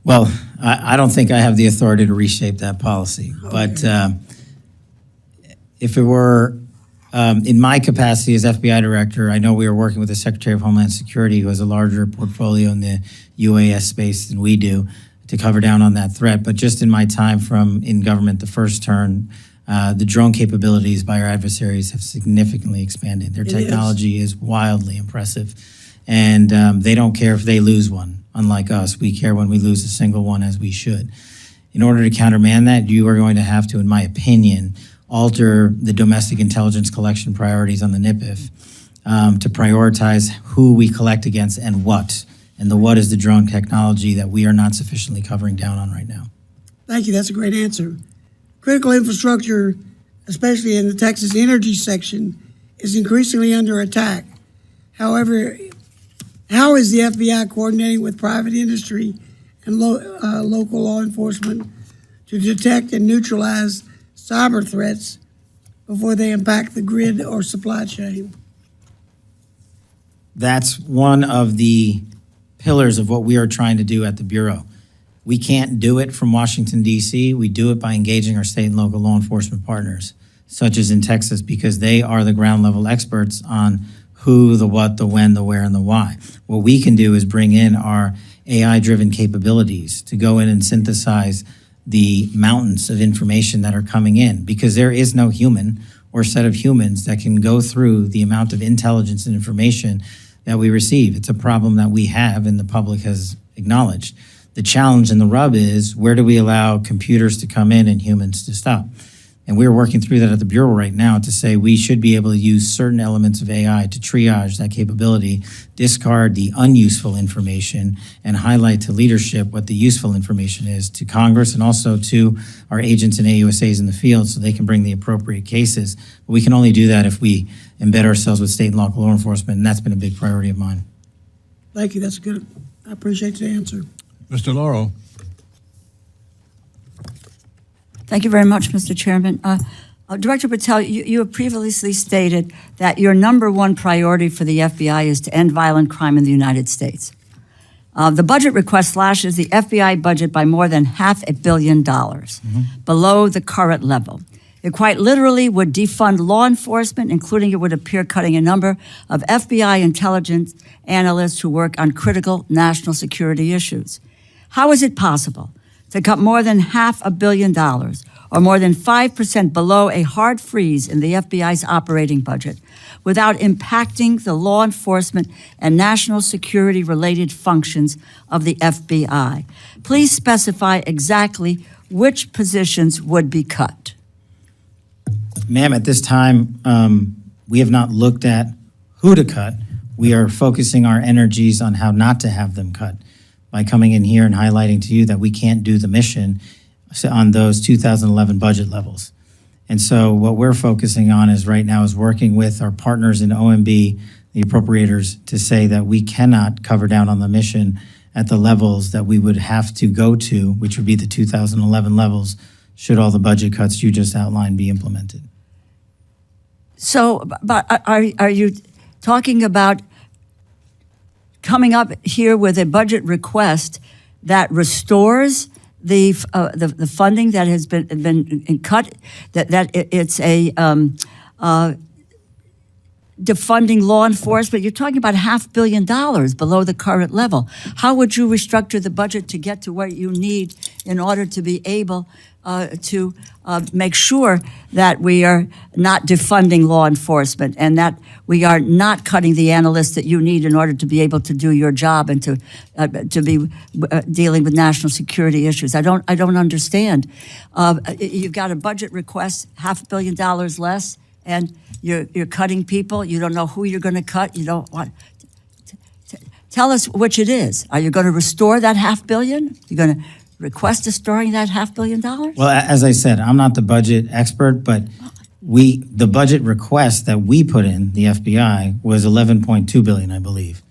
Well, I don't think I have the authority to reshape that policy, Okay. but if it were in my capacity as FBI director, I know we are working with the Secretary of Homeland Security, who has a larger portfolio in the UAS space than we do, to cover down on that threat. But just in my time in government, the first term, the drone capabilities by our adversaries have significantly expanded. Their technology is wildly impressive, and they don't care if they lose one. Unlike us, we care when we lose a single one, as we should. In order to countermand that, you are going to have to, in my opinion, alter the domestic intelligence collection priorities on the NIPIF to prioritize who we collect against and what. And the what is the drone technology that we are not sufficiently covering down on right now. Thank you. That's a great answer. Critical infrastructure, especially in the Texas energy section, is increasingly under attack. However, how is the FBI coordinating with private industry and local law enforcement to detect and neutralize cyber threats before they impact the grid or supply chain? That's one of the pillars of what we are trying to do at the Bureau. We can't do it from Washington, D.C. We do it by engaging our state and local law enforcement partners, such as in Texas, because they are the ground level experts on who, the what, the when, the where, and the why. What we can do is bring in our AI-driven capabilities to go in and synthesize the mountains of information that are coming in, because there is no human or set of humans that can go through the amount of intelligence and information that we receive. It's a problem that we have and the public has acknowledged. The challenge and the rub is, where do we allow computers to come in and humans to stop? And we're working through that at the Bureau right now to say we should be able to use certain elements of AI to triage that capability, discard the unuseful information, and highlight to leadership what the useful information is, to Congress and also to our agents and AUSAs in the field, so they can bring the appropriate cases. But we can only do that if we embed ourselves with state and local law enforcement, and that's been a big priority of mine. Thank you. That's good. I appreciate the answer. Mr. Laurel. Thank you very much, Mr. Chairman. Director Patel, you have previously stated that your number one priority for the FBI is to end violent crime in the United States. The budget request slashes the FBI budget by more than $500 million below the current level. It quite literally would defund law enforcement, including, it would appear, cutting a number of FBI intelligence analysts who work on critical national security issues. How is it possible to cut more than $500 million, or more than 5% below a hard freeze in the FBI's operating budget, without impacting the law enforcement and national security related functions of the FBI? Please specify exactly which positions would be cut. Ma'am, at this time, we have not looked at who to cut. We are focusing our energies on how not to have them cut by coming in here and highlighting to you that we can't do the mission on those 2011 budget levels. And so what we're focusing on is right now is working with our partners in OMB, the appropriators, to say that we cannot cover down on the mission at the levels that we would have to go to, which would be the 2011 levels, should all the budget cuts you just outlined be implemented. So, but are you talking about coming up here with a budget request that restores the funding that has been cut? That it's a defunding law enforcement? You're talking about $500 million below the current level. How would you restructure the budget to get to what you need in order to be able to make sure that we are not defunding law enforcement and that we are not cutting the analysts that you need in order to be able to do your job and to be dealing with national security issues? I don't understand. You've got a budget request, $500 million less, and you're cutting people. You don't know who you're going to cut. You don't want. Tell us which it is. Are you going to restore that $500 million? You're going to request restoring that $500 million? Well, as I said, I'm not the budget expert, but the budget request that we put in, the FBI, was $11.2 billion, I believe.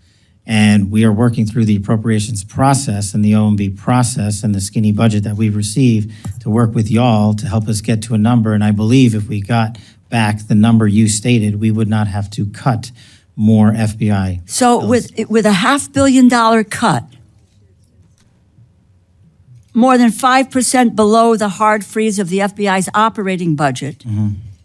And we are working through the appropriations process and the OMB process and the skinny budget that we've received to work with y'all to help us get to a number. And I believe if we got back the number you stated, we would not have to cut more FBI. So with a $500 million cut, more than 5% below the hard freeze of the FBI's operating budget,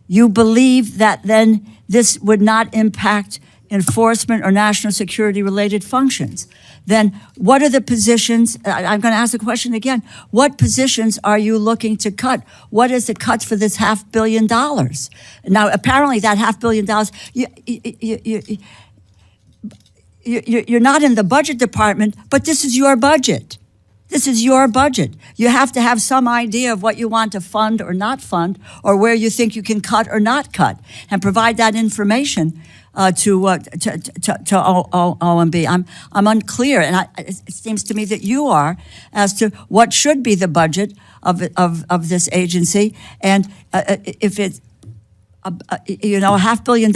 you believe that then this would not impact enforcement or national security related functions? Then what are the positions? I'm going to ask the question again. What positions are you looking to cut? What is the cuts for this $500 million? Now, apparently that $500 million, you're not in the budget department, but this is your budget. This is your budget. You have to have some idea of what you want to fund or not fund, or where you think you can cut or not cut, and provide that information to OMB. I'm unclear, and it seems to me that you are, as to what should be the budget of this agency, and if it's $500 million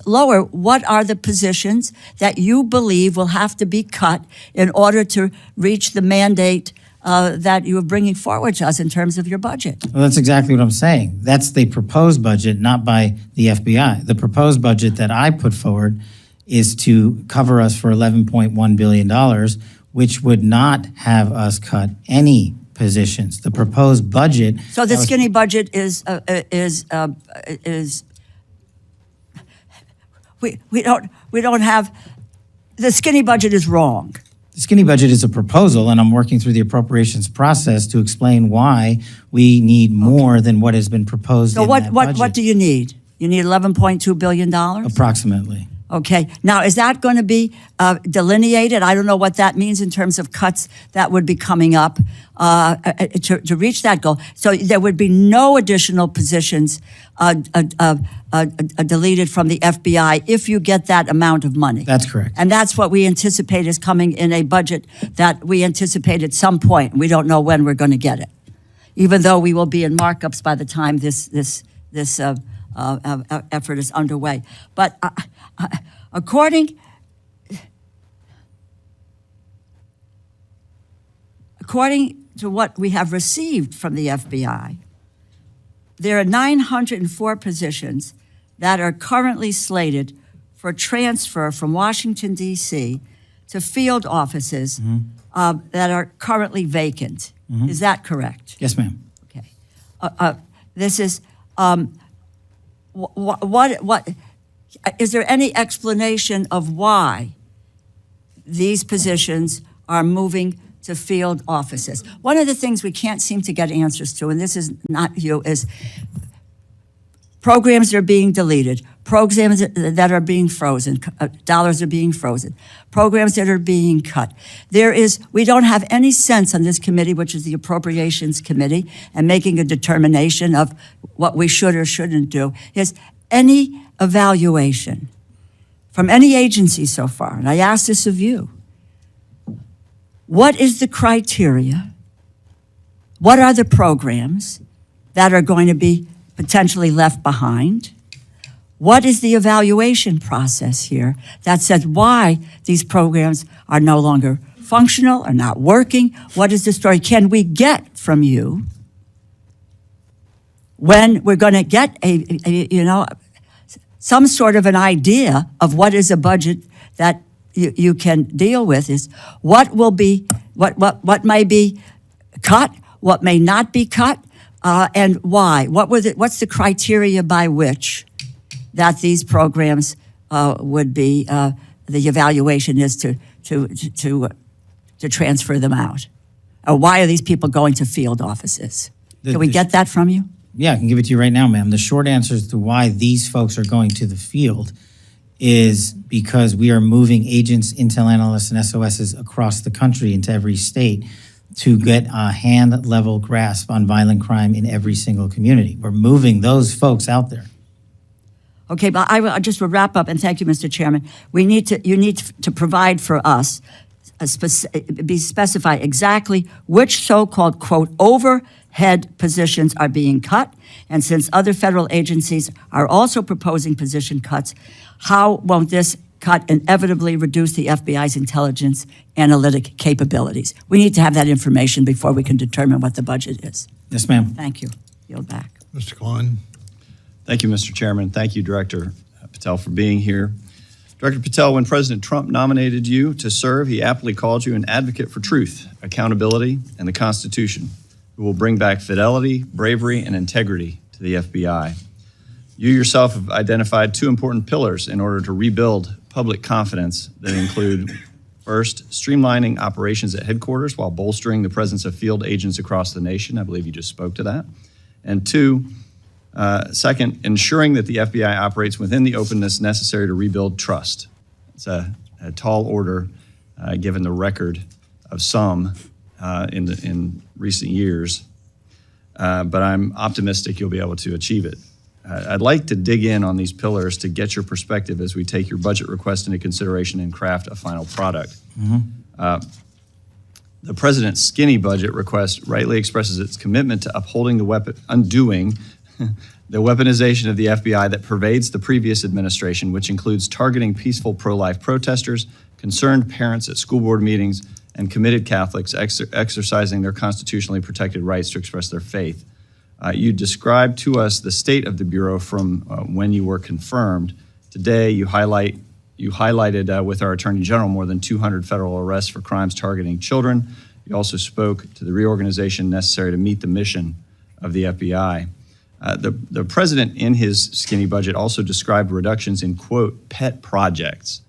lower, what are the positions that you believe will have to be cut in order to reach the mandate that you are bringing forward to us in terms of your budget? Well, that's exactly what I'm saying. That's the proposed budget, not by the FBI. The proposed budget that I put forward is to cover us for $11.1 billion, which would not have us cut any positions. The proposed budget. So the skinny budget is we don't have, the skinny budget is wrong. The skinny budget is a proposal, and I'm working through the appropriations process to explain why we need more than what has been proposed. So in that budget. What do you need? You need $11.2 billion? Approximately. Okay. Now, is that going to be delineated? I don't know what that means in terms of cuts that would be coming up to reach that goal. So there would be no additional positions deleted from the FBI if you get that amount of money. That's correct. And that's what we anticipate is coming in a budget that we anticipate at some point. We don't know when we're going to get it, even though we will be in markups by the time this effort is underway. But according to what we have received from the FBI, there are 904 positions that are currently slated for transfer from Washington, D.C. to field offices that are currently vacant. Is that correct? Yes, ma'am. Okay. This is, what, is there any explanation of why these positions are moving to field offices? One of the things we can't seem to get answers to, and this is not you, is programs that are being deleted, programs that are being frozen, dollars are being frozen, programs that are being cut. We don't have any sense on this committee, which is the Appropriations Committee, and making a determination of what we should or shouldn't do, is any evaluation from any agency so far, and I ask this of you, what is the criteria? What are the programs that are going to be potentially left behind? What is the evaluation process here that says why these programs are no longer functional or not working? What is the story? Can we get from you when we're going to get some sort of an idea of what is a budget that you can deal with? Is what will be, what may be cut, what may not be cut, and why? What's the criteria by which that these programs would be, the evaluation is to transfer them out? Or why are these people going to field offices? Can we get that from you? Yeah, I can give it to you right now, ma'am. The short answer as to why these folks are going to the field is because we are moving agents, intel analysts, and SOSs across the country into every state to get a hand-level grasp on violent crime in every single community. We're moving those folks out there. Okay, but I just will wrap up, and thank you, Mr. Chairman. You need to provide for us, specify exactly which so-called, quote, overhead positions are being cut, and since other federal agencies are also proposing position cuts, how won't this cut inevitably reduce the FBI's intelligence analytic capabilities? We need to have that information before we can determine what the budget is. Yes, ma'am. Thank you. Yield back. Mr. Klein. Thank you, Mr. Chairman. Thank you, Director Patel, for being here. Director Patel, when President Trump nominated you to serve, he aptly called you an advocate for truth, accountability, and the Constitution, who will bring back fidelity, bravery, and integrity to the FBI. You yourself have identified two important pillars in order to rebuild public confidence that include, first, streamlining operations at headquarters while bolstering the presence of field agents across the nation. I believe you just spoke to that. And two, second, ensuring that the FBI operates within the openness necessary to rebuild trust. It's a tall order given the record of some in recent years, but I'm optimistic you'll be able to achieve it. I'd like to dig in on these pillars to get your perspective as we take your budget request into consideration and craft a final product. The President's skinny budget request rightly expresses its commitment to upholding undoing the weaponization of the FBI that pervades the previous administration, which includes targeting peaceful pro-life protesters, concerned parents at school board meetings, and committed Catholics exercising their constitutionally protected rights to express their faith. You described to us the state of the Bureau from when you were confirmed. Today, you highlighted with our Attorney General more than 200 federal arrests for crimes targeting children. You also spoke to the reorganization necessary to meet the mission of the FBI. The President, in his skinny budget, also described reductions in, quote, pet projects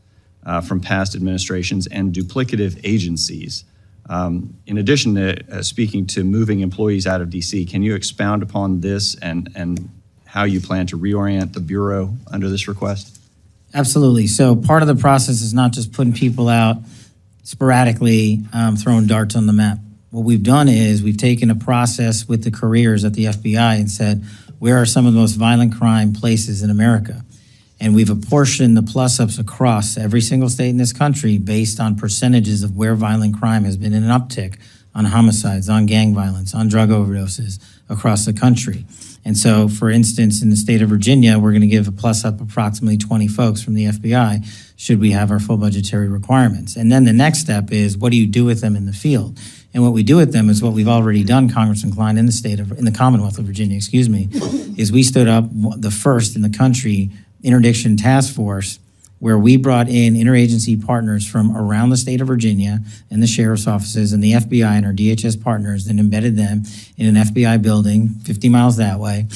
from past administrations and duplicative agencies. In addition to speaking to moving employees out of D.C., can you expound upon this and how you plan to reorient the Bureau under this request? Absolutely. So part of the process is not just putting people out sporadically, throwing darts on the map. What we've done is we've taken a process with the careers at the FBI and said, where are some of the most violent crime places in America? And we've apportioned the plus-ups across every single state in this country based on percentages of where violent crime has been in an uptick on homicides, on gang violence, on drug overdoses across the country. And so, for instance, in the state of Virginia, we're going to give a plus-up approximately 20 folks from the FBI should we have our full budgetary requirements. And then the next step is, what do you do with them in the field? And what we do with them is what we've already done, Congressman Klein, in the Commonwealth of Virginia, is we stood up the first in the country interdiction task force where we brought in interagency partners from around the state of Virginia and the sheriff's offices and the FBI and our DHS partners and embedded them in an FBI building 50 miles that way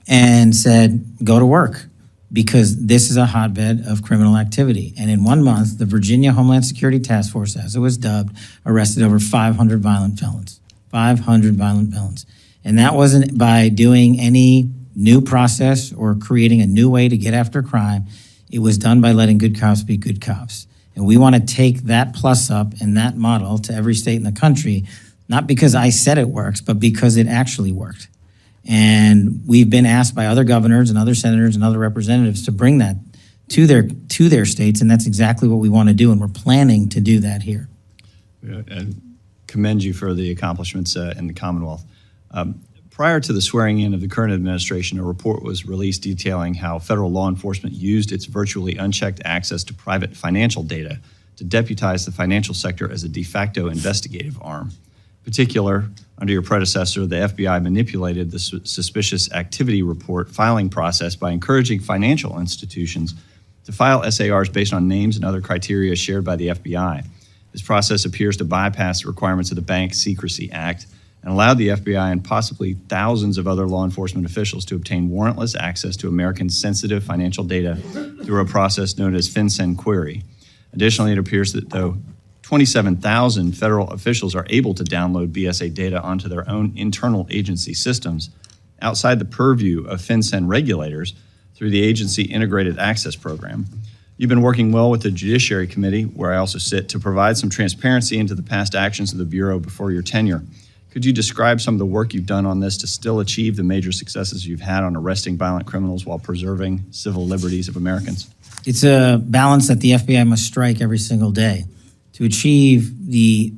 and said, go to work, because this is a hotbed of criminal activity. And in 1 month, the Virginia Homeland Security Task Force, as it was dubbed, arrested over 500 violent felons. 500 violent felons. And that wasn't by doing any new process or creating a new way to get after crime. It was done by letting good cops be good cops. And we want to take that plus up and that model to every state in the country, not because I said it works, but because it actually worked. And we've been asked by other governors and other senators and other representatives to bring that to their states, and that's exactly what we want to do, and we're planning to do that here. And commend you for the accomplishments in the Commonwealth. Prior to the swearing in of the current administration, a report was released detailing how federal law enforcement used its virtually unchecked access to private financial data to deputize the financial sector as a de facto investigative arm. In particular, under your predecessor, the FBI manipulated the suspicious activity report filing process by encouraging financial institutions to file SARs based on names and other criteria shared by the FBI. This process appears to bypass the requirements of the Bank Secrecy Act and allowed the FBI and possibly thousands of other law enforcement officials to obtain warrantless access to Americans' sensitive financial data through a process known as FinCEN query. Additionally, it appears that though 27,000 federal officials are able to download BSA data onto their own internal agency systems outside the purview of FinCEN regulators through the agency integrated access program. You've been working well with the Judiciary Committee, where I also sit, to provide some transparency into the past actions of the Bureau before your tenure. Could you describe some of the work you've done on this to still achieve the major successes you've had on arresting violent criminals while preserving civil liberties of Americans? It's a balance that the FBI must strike every single day. To achieve the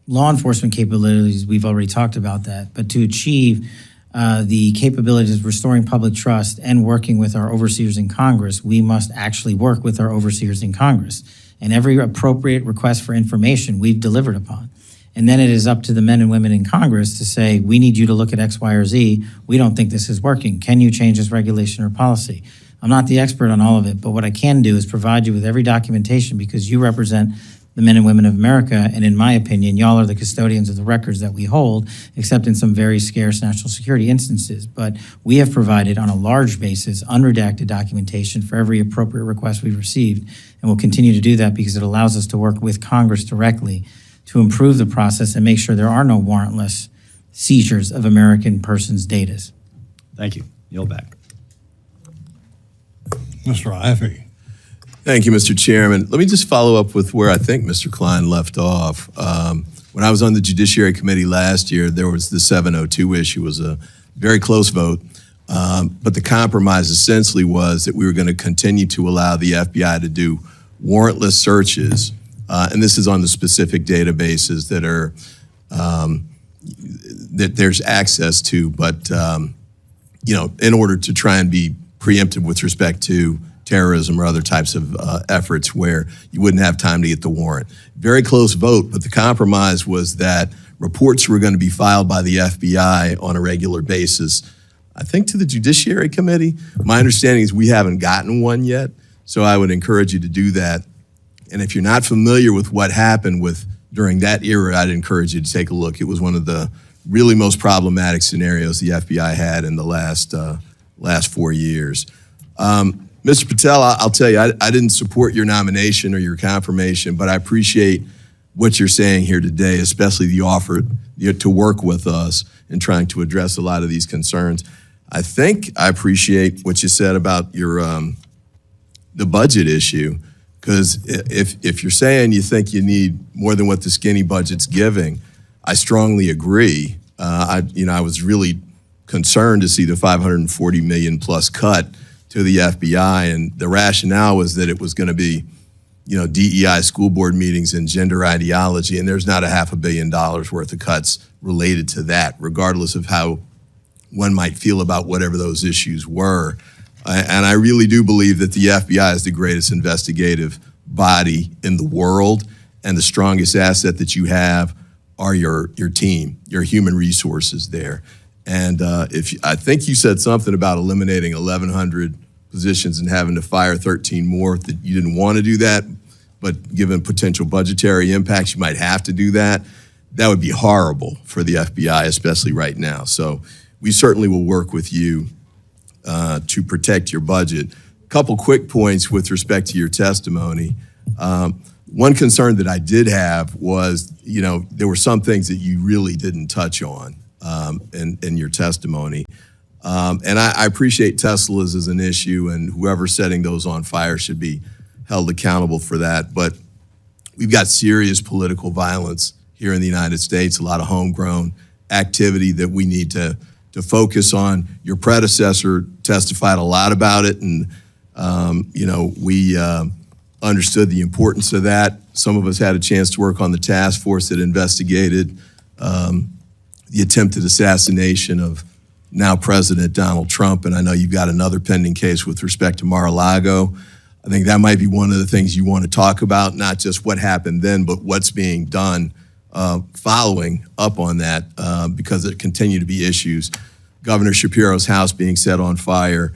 law enforcement capabilities, we've already talked about that, but to achieve the capabilities of restoring public trust and working with our overseers in Congress, we must actually work with our overseers in Congress. And every appropriate request for information we've delivered upon. And then it is up to the men and women in Congress to say, we need you to look at X, Y, or Z. We don't think this is working. Can you change this regulation or policy? I'm not the expert on all of it, but what I can do is provide you with every documentation, because you represent the men and women of America, and in my opinion, y'all are the custodians of the records that we hold, except in some very scarce national security instances. But we have provided, on a large basis, unredacted documentation for every appropriate request we've received, and we'll continue to do that because it allows us to work with Congress directly to improve the process and make sure there are no warrantless seizures of American persons' data. Thank you. Yield back. Mr. Iffy. Thank you, Mr. Chairman. Let me just follow up with where I think Mr. Klein left off. When I was on the Judiciary Committee last year, there was the 702 issue. It was a very close vote, but the compromise essentially was that we were going to continue to allow the FBI to do warrantless searches, and this is on the specific databases that are that there's access to, but in order to try and be preemptive with respect to terrorism or other types of efforts where you wouldn't have time to get the warrant. Very close vote, but the compromise was that reports were going to be filed by the FBI on a regular basis, I think to the Judiciary Committee. My understanding is we haven't gotten one yet, so I would encourage you to do that. And if you're not familiar with what happened during that era, I'd encourage you to take a look. It was one of the really most problematic scenarios the FBI had in the last 4 years. Mr. Patel, I'll tell you, I didn't support your nomination or your confirmation, but I appreciate what you're saying here today, especially the offer to work with us in trying to address a lot of these concerns. I think I appreciate what you said about your the budget issue, because if you're saying you think you need more than what the skinny budget's giving, I strongly agree. I was really concerned to see the $540 million plus cut to the FBI, and the rationale was that it was going to be, DEI school board meetings and gender ideology, and there's not $500 million worth of cuts related to that, regardless of how one might feel about whatever those issues were. And I really do believe that the FBI is the greatest investigative body in the world, and the strongest asset that you have are your team, your human resources there. And I think you said something about eliminating 1,100 positions and having to fire 13 more, that you didn't want to do that, but given potential budgetary impacts, you might have to do that. That would be horrible for the FBI, especially right now. So we certainly will work with you to protect your budget. A couple quick points with respect to your testimony. One concern that I did have was, there were some things that you really didn't touch on in your testimony. And I appreciate Teslas as an issue, and whoever's setting those on fire should be held accountable for that. But we've got serious political violence here in the United States, a lot of homegrown activity that we need to focus on. Your predecessor testified a lot about it, and we understood the importance of that. Some of us had a chance to work on the task force that investigated the attempted assassination of now President Donald Trump, and I know you've got another pending case with respect to Mar-a-Lago. I think that might be one of the things you want to talk about, not just what happened then, but what's being done following up on that, because there continue to be issues. Governor Shapiro's house being set on fire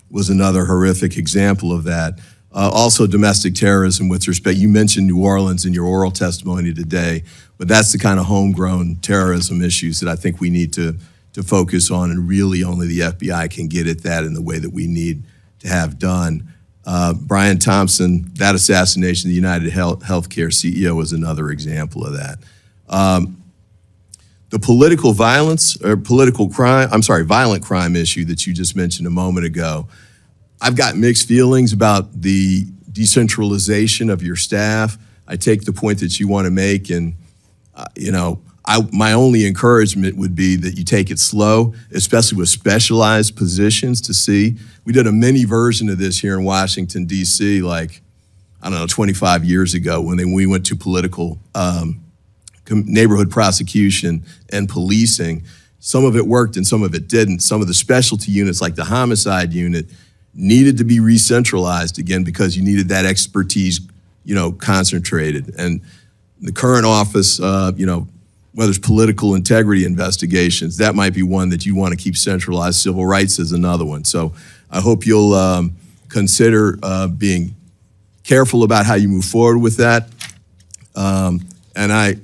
was another horrific example of that. Also domestic terrorism with respect, you mentioned New Orleans in your oral testimony today, but that's the kind of homegrown terrorism issues that I think we need to focus on, and really only the FBI can get at that in the way that we need to have done. Brian Thompson, that assassination of the United Healthcare CEO was another example of that. The political violence, or violent crime issue that you just mentioned a moment ago, I've got mixed feelings about the decentralization of your staff. I take the point that you want to make, and my only encouragement would be that you take it slow, especially with specialized positions to see. We did a mini version of this here in Washington, D.C., 25 years ago when we went to political neighborhood prosecution and policing. Some of it worked and some of it didn't. Some of the specialty units, like the homicide unit, needed to be re-centralized again because you needed that expertise, concentrated. And the current office, whether it's political integrity investigations, that might be one that you want to keep centralized. Civil rights is another one. So I hope you'll consider being careful about how you move forward with that. And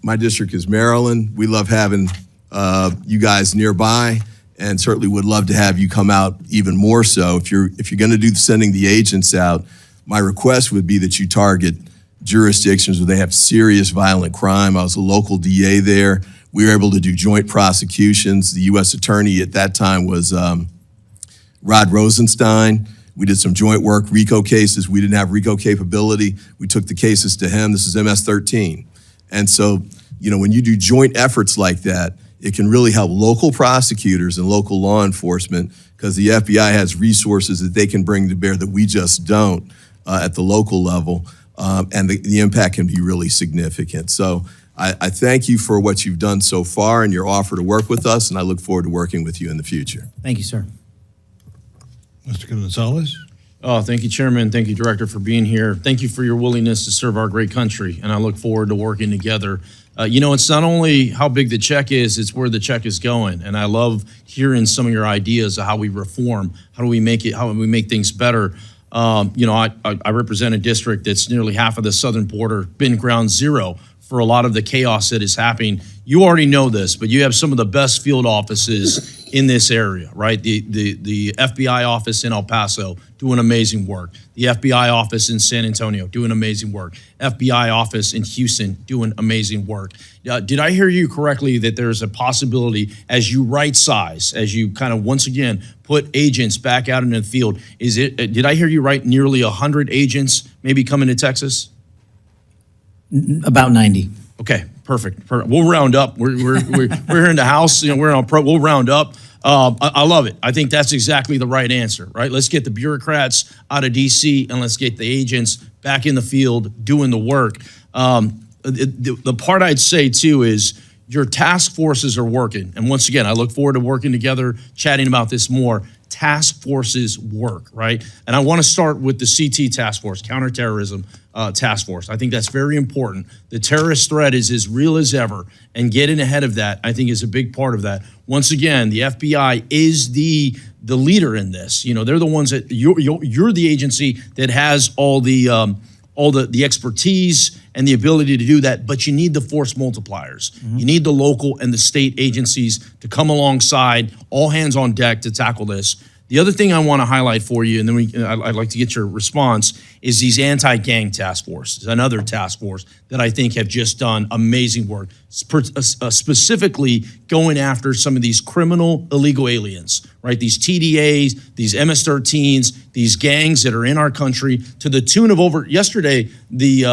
my district is Maryland. We love having you guys nearby, and certainly would love to have you come out even more so. If you're going to do sending the agents out, my request would be that you target jurisdictions where they have serious violent crime. I was a local DA there. We were able to do joint prosecutions. The U.S. attorney at that time was Rod Rosenstein. We did some joint work, RICO cases. We didn't have RICO capability. We took the cases to him. This is MS-13. And so, when you do joint efforts like that, it can really help local prosecutors and local law enforcement, because the FBI has resources that they can bring to bear that we just don't at the local level. And the impact can be really significant. So I thank you for what you've done so far and your offer to work with us, and I look forward to working with you in the future. Thank you, sir. Mr. Gonzalez? Oh, thank you, Chairman. Thank you, Director, for being here. Thank you for your willingness to serve our great country, and I look forward to working together. It's not only how big the check is, it's where the check is going. And I love hearing some of your ideas of how we reform, how do we make things better. I represent a district that's nearly half of the southern border, been ground zero for a lot of the chaos that is happening. You already know this, but you have some of the best field offices in this area, right? The FBI office in El Paso doing amazing work. The FBI office in San Antonio doing amazing work. FBI office in Houston doing amazing work. Did I hear you correctly that there's a possibility as you right size, as you kind of once again put agents back out in the field, did I hear you right, nearly 100 agents maybe coming to Texas? About 90. Okay, perfect. We'll round up. We're here in the house. We're on pro. We'll round up. I love it. I think that's exactly the right answer, right? Let's get the bureaucrats out of D.C. and let's get the agents back in the field doing the work. The part I'd say too is your task forces are working, and once again, I look forward to working together, chatting about this more. task forces work, right? And I want to start with the CT task force, counterterrorism task force. I think that's very important. The terrorist threat is as real as ever, and getting ahead of that, I think, is a big part of that. Once again, the FBI is the leader in this. You know, they're the ones that you're the agency that has all the expertise and the ability to do that, but you need the force multipliers. Mm-hmm. You need the local and the state agencies to come alongside, all hands on deck to tackle this. The other thing I want to highlight for you, and then I'd like to get your response, is these anti-gang task forces, another task force that I think have just done amazing work, specifically going after some of these criminal illegal aliens, right? These TDAs, these MS-13s, these gangs that are in our country, to the tune of over, yesterday, the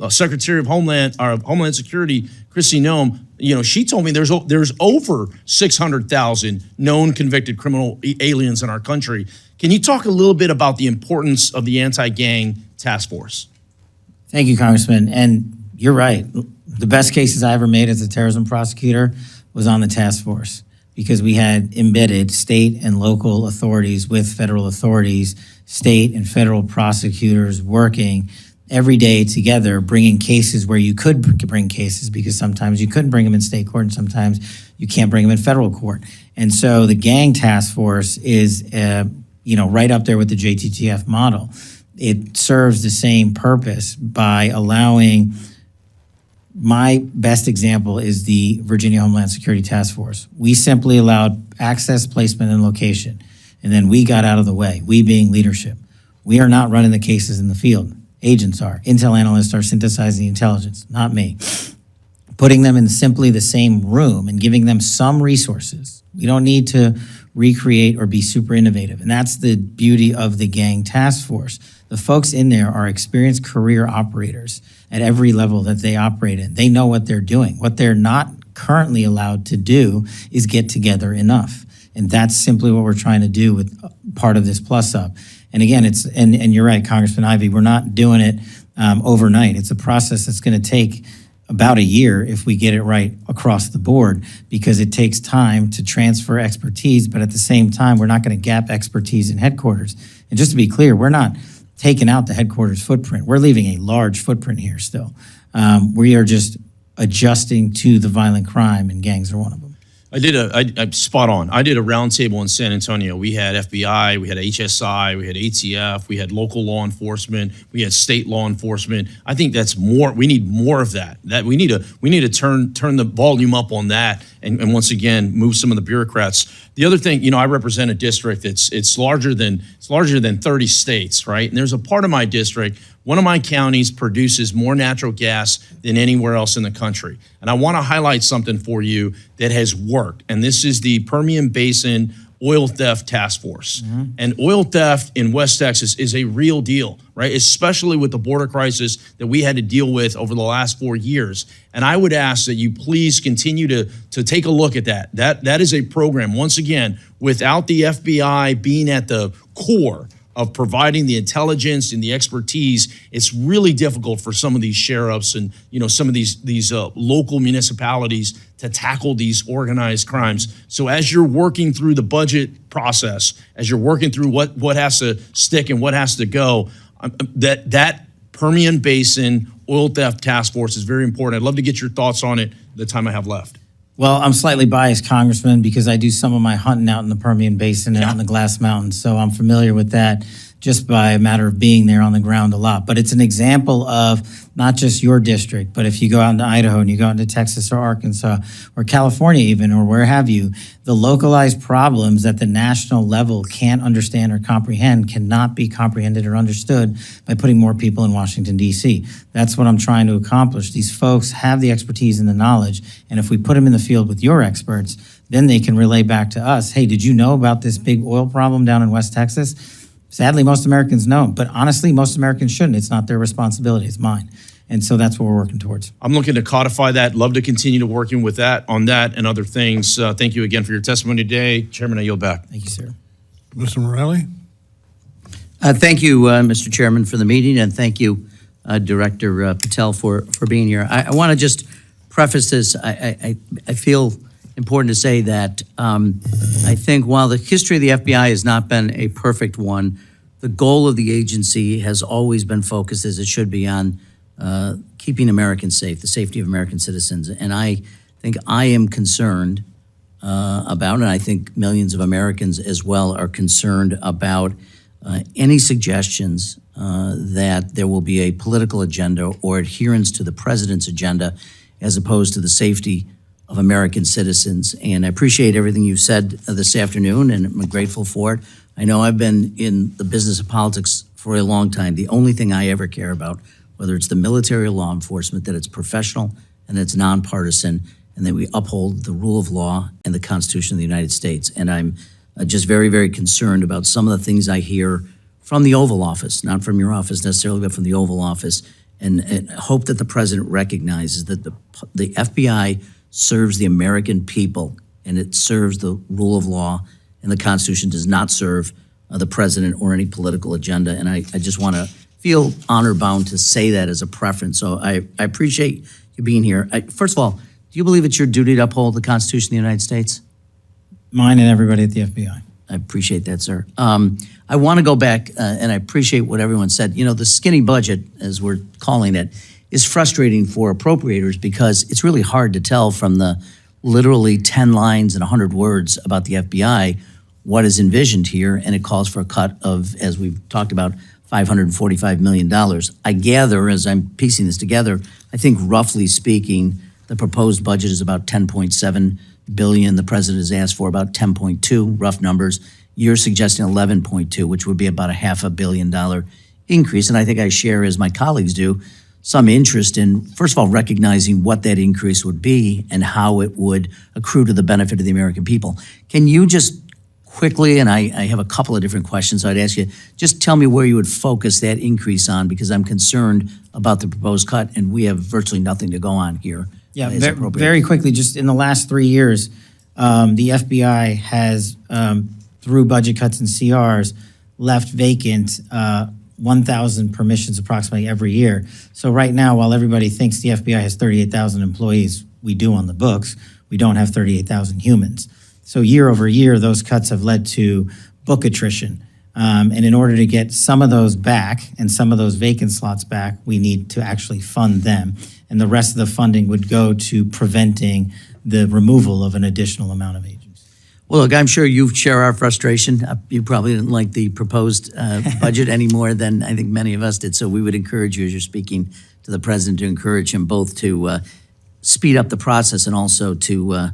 Secretary of Homeland Security, Kristi Noem, you know, she told me there's over 600,000 known convicted criminal aliens in our country. Can you talk a little bit about the importance of the anti-gang task force? Thank you, Congressman. And you're right. The best cases I ever made as a terrorism prosecutor was on the task force, because we had embedded state and local authorities with federal authorities, state and federal prosecutors working every day together, bringing cases where you could bring cases, because sometimes you couldn't bring them in state court and sometimes you can't bring them in federal court. And so the gang task force is, right up there with the JTTF model. It serves the same purpose by allowing, my best example is the Virginia Homeland Security Task Force. We simply allowed access, placement, and location. And then we got out of the way, we being leadership. We are not running the cases in the field. Agents are. Intel analysts are synthesizing the intelligence, not me. Putting them in simply the same room and giving them some resources. We don't need to recreate or be super innovative. And that's the beauty of the gang task force. The folks in there are experienced career operators at every level that they operate in. They know what they're doing. What they're not currently allowed to do is get together enough. And that's simply what we're trying to do with part of this plus up. And again, and you're right, Congressman Ivey, we're not doing it overnight. It's a process that's going to take about a year if we get it right across the board, because it takes time to transfer expertise, but at the same time, we're not going to gap expertise in headquarters. And just to be clear, we're not taking out the headquarters footprint. We're leaving a large footprint here still. We are just adjusting to the violent crime, and gangs are one of them. I'm spot on. I did a roundtable in San Antonio. We had FBI, we had HSI, we had ATF, we had local law enforcement, we had state law enforcement. I think that's more. We need more of that. We need to turn the volume up on that, and once again move some of the bureaucrats. The other thing, I represent a district it's larger than 30 states, right? And there's a part of my district. One of my counties produces more natural gas than anywhere else in the country. And I want to highlight something for you that has worked. And this is the Permian Basin Oil Theft Task Force. Mm-hmm. And oil theft in West Texas is a real deal, right? Especially with the border crisis that we had to deal with over the last 4 years. And I would ask that you please continue to take a look at that. That is a program, once again, without the FBI being at the core of providing the intelligence and the expertise, it's really difficult for some of these sheriffs and some of these local municipalities to tackle these organized crimes. So as you're working through the budget process, as you're working through what has to stick and what has to go, that Permian Basin Oil Theft Task Force is very important. I'd love to get your thoughts on it the time I have left. Well, I'm slightly biased, Congressman, because I do some of my hunting out in the Permian Basin and out in the Glass Mountains, so I'm familiar with that just by a matter of being there on the ground a lot. But it's an example of not just your district, but if you go out into Idaho and you go out into Texas or Arkansas or California even, or where have you, the localized problems that the national level can't understand or comprehend cannot be comprehended or understood by putting more people in Washington, D.C. That's what I'm trying to accomplish. These folks have the expertise and the knowledge, and if we put them in the field with your experts, then they can relay back to us, hey, did you know about this big oil problem down in West Texas? Sadly, most Americans know, but honestly, most Americans shouldn't. It's not their responsibility, it's mine. And so that's what we're working towards. I'm looking to codify that. Love to continue to working with that on that and other things. Thank you again for your testimony today. Chairman, I yield back. Thank you, sir. Mr. Morelli? Thank you, Mr. Chairman, for the meeting, and thank you, Director Patel, for being here. I want to just preface this. I feel important to say that I think while the history of the FBI has not been a perfect one, the goal of the agency has always been focused, as it should be, on keeping Americans safe, the safety of American citizens. And I think I am concerned about, and I think millions of Americans as well are concerned about any suggestions that there will be a political agenda or adherence to the president's agenda as opposed to the safety of American citizens. And I appreciate everything you've said this afternoon, and I'm grateful for it. I know I've been in the business of politics for a long time. The only thing I ever care about, whether it's the military or law enforcement, that it's professional and it's nonpartisan, and that we uphold the rule of law and the Constitution of the United States. And I'm just very, very concerned about some of the things I hear from the Oval Office, not from your office necessarily, but from the Oval Office, and hope that the president recognizes that the FBI serves the American people, and it serves the rule of law, and the Constitution does not serve the president or any political agenda. And I just want to feel honor-bound to say that as a preference. So I appreciate you being here. First of all, do you believe it's your duty to uphold the Constitution of the United States? Mine and everybody at the FBI. I appreciate that, sir. I want to go back, and I appreciate what everyone said. You know, the skinny budget, as we're calling it, is frustrating for appropriators because it's really hard to tell from the literally 10 lines and 100 words about the FBI what is envisioned here, and it calls for a cut of, as we've talked about, $545 million. I gather, as I'm piecing this together, I think roughly speaking, the proposed budget is about $10.7 billion. The president has asked for about 10.2, rough numbers. You're suggesting 11.2, which would be about a $500 million increase. And I think I share, as my colleagues do, some interest in, first of all, recognizing what that increase would be and how it would accrue to the benefit of the American people. Can you just quickly, and I have a couple of different questions, so I'd ask you, just tell me where you would focus that increase on, because I'm concerned about the proposed cut, and we have virtually nothing to go on here. Yeah, very quickly, just in the last 3 years, the FBI has, through budget cuts and CRs, left vacant 1,000 permissions approximately every year. So right now, while everybody thinks the FBI has 38,000 employees, we do on the books, we don't have 38,000 humans. So year over year, those cuts have led to book attrition. And in order to get some of those back and some of those vacant slots back, we need to actually fund them. And the rest of the funding would go to preventing the removal of an additional amount of agents. Well, look, I'm sure you share our frustration. You probably didn't like the proposed budget any more than I think many of us did. So we would encourage you, as you're speaking to the president, to encourage him both to speed up the process and also to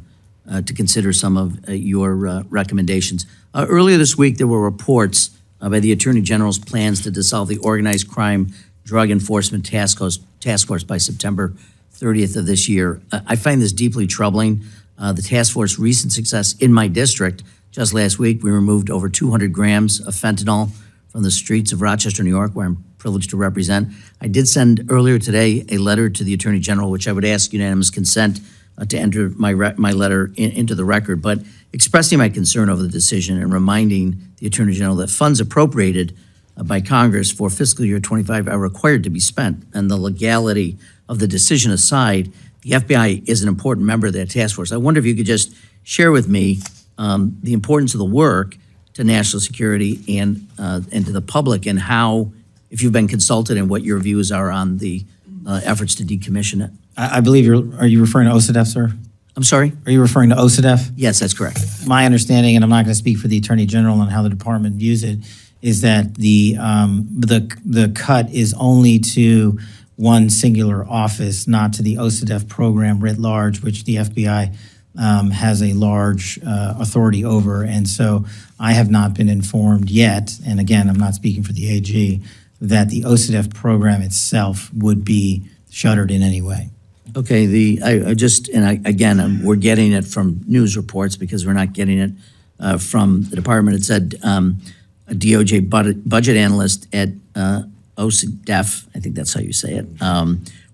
consider some of your recommendations. Earlier this week, there were reports by the Attorney General's plans to dissolve the Organized Crime Drug Enforcement Task Force by September 30th of this year. I find this deeply troubling. The task force's recent success in my district, just last week, we removed over 200 grams of fentanyl from the streets of Rochester, New York, where I'm privileged to represent. I did send earlier today a letter to the Attorney General, which I would ask unanimous consent to enter my letter into the record, but expressing my concern over the decision and reminding the Attorney General that funds appropriated by Congress for fiscal year 25 are required to be spent, and the legality of the decision aside, the FBI is an important member of that task force. I wonder if you could just share with me the importance of the work to national security and to the public, and how, if you've been consulted, and what your views are on the efforts to decommission it. I believe are you referring to OCDEF, sir? I'm sorry? Are you referring to OCDEF? Yes, that's correct. My understanding, and I'm not going to speak for the Attorney General on how the department views it, is that the cut is only to one singular office, not to the OCDEF program writ large, which the FBI has a large authority over. And so I have not been informed yet, and again, I'm not speaking for the AG, that the OCDEF program itself would be shuttered in any way. Okay, we're getting it from news reports because we're not getting it from the department. It said a DOJ budget analyst at OCDEF, I think that's how you say it,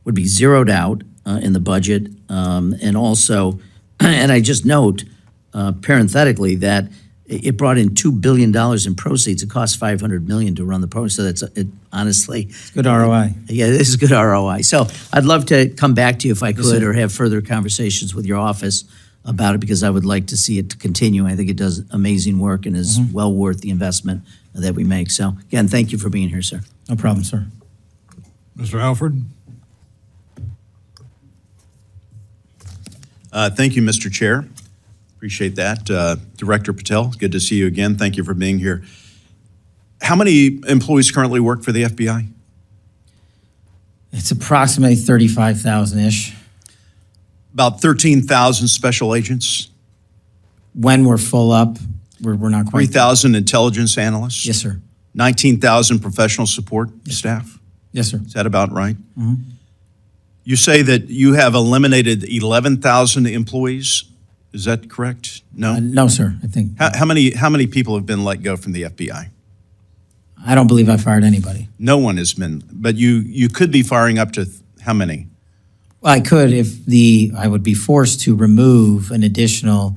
would be zeroed out in the budget. And also, and I just note parenthetically that it brought in $2 billion in proceeds. It cost $500 million to run the program. So that's honestly, it's good ROI. Yeah, this is good ROI. So I'd love to come back to you if I could, or have further conversations with your office about it because I would like to see it continue. I think it does amazing work and is well worth the investment that we make. So again, thank you for being here, sir. No problem, sir. Mr. Alford? Thank you, Mr. Chair. Appreciate that. Director Patel, good to see you again. Thank you for being here. How many employees currently work for the FBI? It's approximately 35,000-ish. About 13,000 special agents, When we're full up, we're not quite. 3,000 intelligence analysts, Yes, sir. 19,000 professional support staff. Yes, sir. Is that about right? You say that you have eliminated 11,000 employees. Is that correct? No? No, sir. I think, How many people have been let go from the FBI? I don't believe I fired anybody. No one has been, but you could be firing up to how many? Well, I could if I would be forced to remove an additional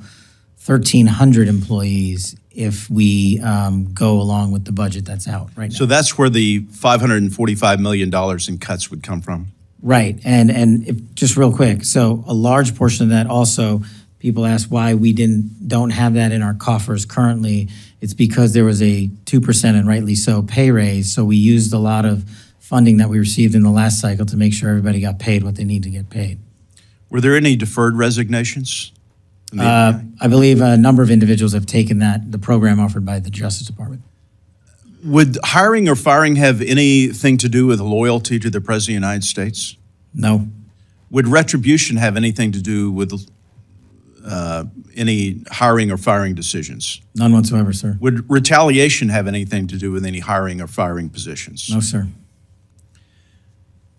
1,300 employees if we go along with the budget that's out right now. So that's where the $545 million in cuts would come from. Right, and just real quick, so a large portion of that also, people ask why we don't have that in our coffers currently. It's because there was a 2%, and rightly so, pay raise, so we used a lot of funding that we received in the last cycle to make sure everybody got paid what they need to get paid. Were there any deferred resignations? from the FBI? I believe a number of individuals have taken the program offered by the Justice Department. Would hiring or firing have anything to do with loyalty to the President of the United States? No, Would retribution have anything to do with any hiring or firing decisions? none whatsoever, sir. Would retaliation have anything to do with any hiring or firing positions? No, sir.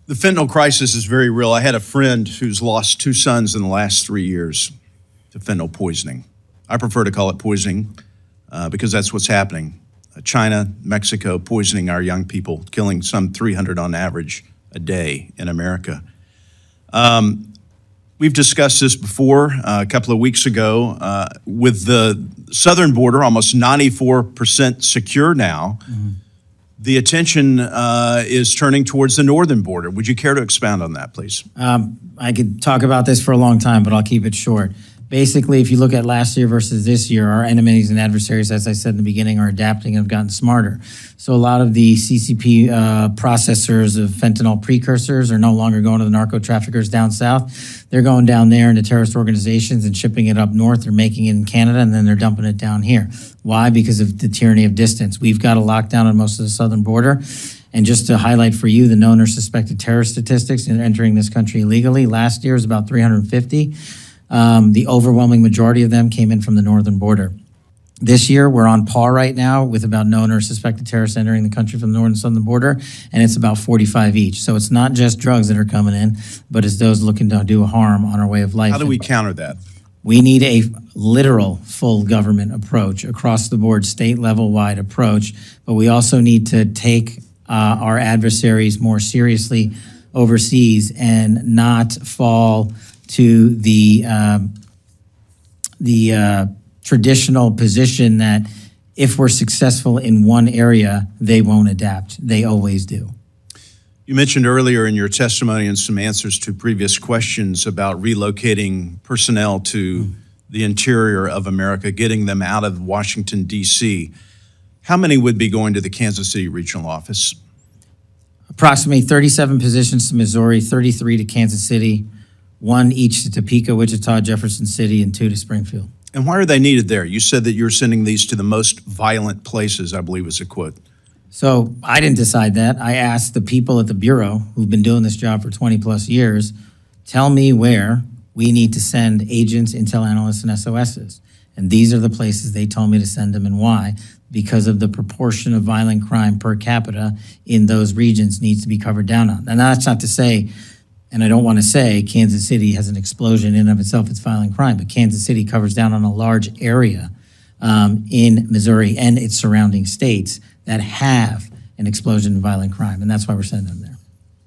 The fentanyl crisis is very real. I had a friend who's lost 2 sons in the last 3 years to fentanyl poisoning. I prefer to call it poisoning because that's what's happening. China, Mexico, poisoning our young people, killing some 300 on average a day in America. We've discussed this before a couple of weeks ago. With the southern border almost 94% secure now, the attention is turning towards the northern border. Would you care to expound on that, please? I could talk about this for a long time, but I'll keep it short. Basically, if you look at last year versus this year, our enemies and adversaries, as I said in the beginning, are adapting and have gotten smarter. So a lot of the CCP processors of fentanyl precursors are no longer going to the narco traffickers down south. They're going down there into terrorist organizations and shipping it up north. They're making it in Canada, and then they're dumping it down here. Why? Because of the tyranny of distance. We've got a lockdown on most of the southern border. And just to highlight for you the known or suspected terrorist statistics in entering this country illegally, last year was about 350. The overwhelming majority of them came in from the northern border. This year, we're on par right now with about known or suspected terrorists entering the country from the northern and southern border, and it's about 45 each. So it's not just drugs that are coming in, but it's those looking to do harm on our way of life. How do we counter that? We need a literal full government approach, across the board, state level wide approach, but we also need to take our adversaries more seriously overseas and not fall to the traditional position that if we're successful in one area, they won't adapt. They always do. You mentioned earlier in your testimony and some answers to previous questions about relocating personnel to the interior of America, getting them out of Washington, D.C. How many would be going to the Kansas City regional office? Approximately 37 positions to Missouri, 33 to Kansas City, 1 each to Topeka, Wichita, Jefferson City, and 2 to Springfield. And why are they needed there? You said that you're sending these to the most violent places, I believe was a quote. So I didn't decide that. I asked the people at the Bureau who've been doing this job for 20 plus years, tell me where we need to send agents, intel analysts, and SOSs. And these are the places they told me to send them and why. Because of the proportion of violent crime per capita in those regions needs to be covered down on. And that's not to say, and I don't want to say Kansas City has an explosion in and of itself, it's violent crime, but Kansas City covers down on a large area in Missouri and its surrounding states that have an explosion in violent crime, and that's why we're sending them there.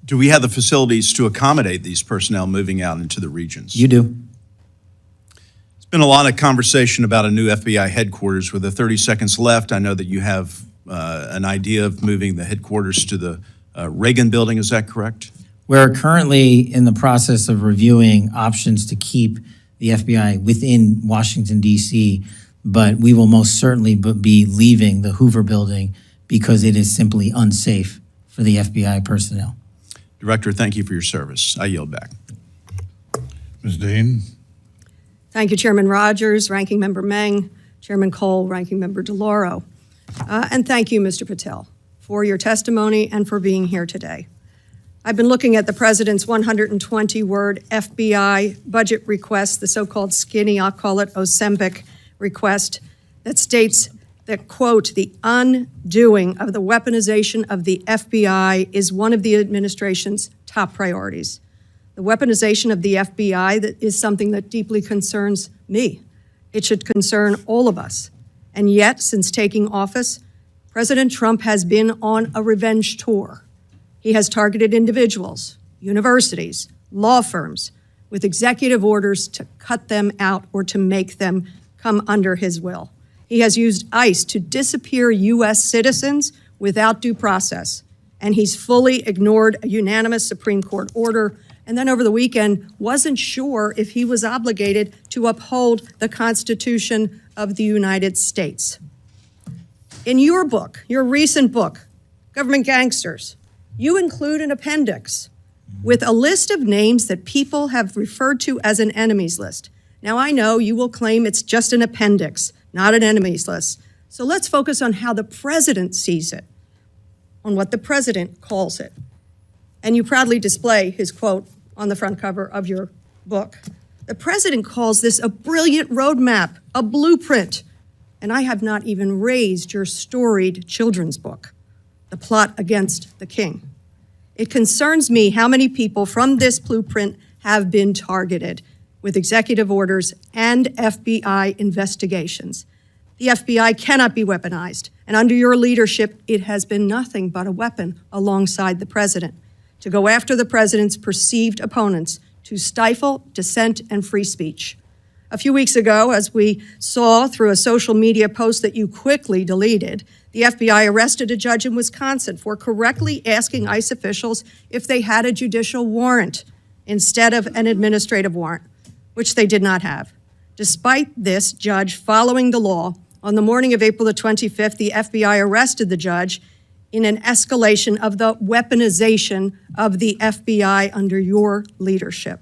Do we have the facilities to accommodate these personnel moving out into the regions? You do. There's been a lot of conversation about a new FBI headquarters. With the 30 seconds left, I know that you have an idea of moving the headquarters to the Reagan building, is that correct? We're currently in the process of reviewing options to keep the FBI within Washington, D.C., but we will most certainly be leaving the Hoover Building because it is simply unsafe for the FBI personnel. Director, thank you for your service. I yield back. Ms. Dean? Thank you, Chairman Rogers, Ranking Member Meng, Chairman Cole, Ranking Member DeLauro. And thank you, Mr. Patel, for your testimony and for being here today. I've been looking at the President's 120-word FBI budget request, the so-called skinny, I'll call it Ozempic request, that states that, quote, the undoing of the weaponization of the FBI is one of the administration's top priorities. The weaponization of the FBI is something that deeply concerns me. It should concern all of us. And yet, since taking office, President Trump has been on a revenge tour. He has targeted individuals, universities, law firms, with executive orders to cut them out or to make them come under his will. He has used ICE to disappear U.S. citizens without due process, and he's fully ignored a unanimous Supreme Court order, and then over the weekend wasn't sure if he was obligated to uphold the Constitution of the United States. In your book, your recent book, Government Gangsters, you include an appendix with a list of names that people have referred to as an enemies list. Now, I know you will claim it's just an appendix, not an enemies list. So let's focus on how the president sees it, on what the president calls it. And you proudly display his quote on the front cover of your book. The president calls this a brilliant roadmap, a blueprint. And I have not even raised your storied children's book, The Plot Against the King. It concerns me how many people from this blueprint have been targeted with executive orders and FBI investigations. The FBI cannot be weaponized, and under your leadership, it has been nothing but a weapon alongside the president to go after the president's perceived opponents, to stifle dissent and free speech. A few weeks ago, as we saw through a social media post that you quickly deleted, the FBI arrested a judge in Wisconsin for correctly asking ICE officials if they had a judicial warrant instead of an administrative warrant, which they did not have. Despite this judge following the law, on the morning of April the 25th, the FBI arrested the judge in an escalation of the weaponization of the FBI under your leadership.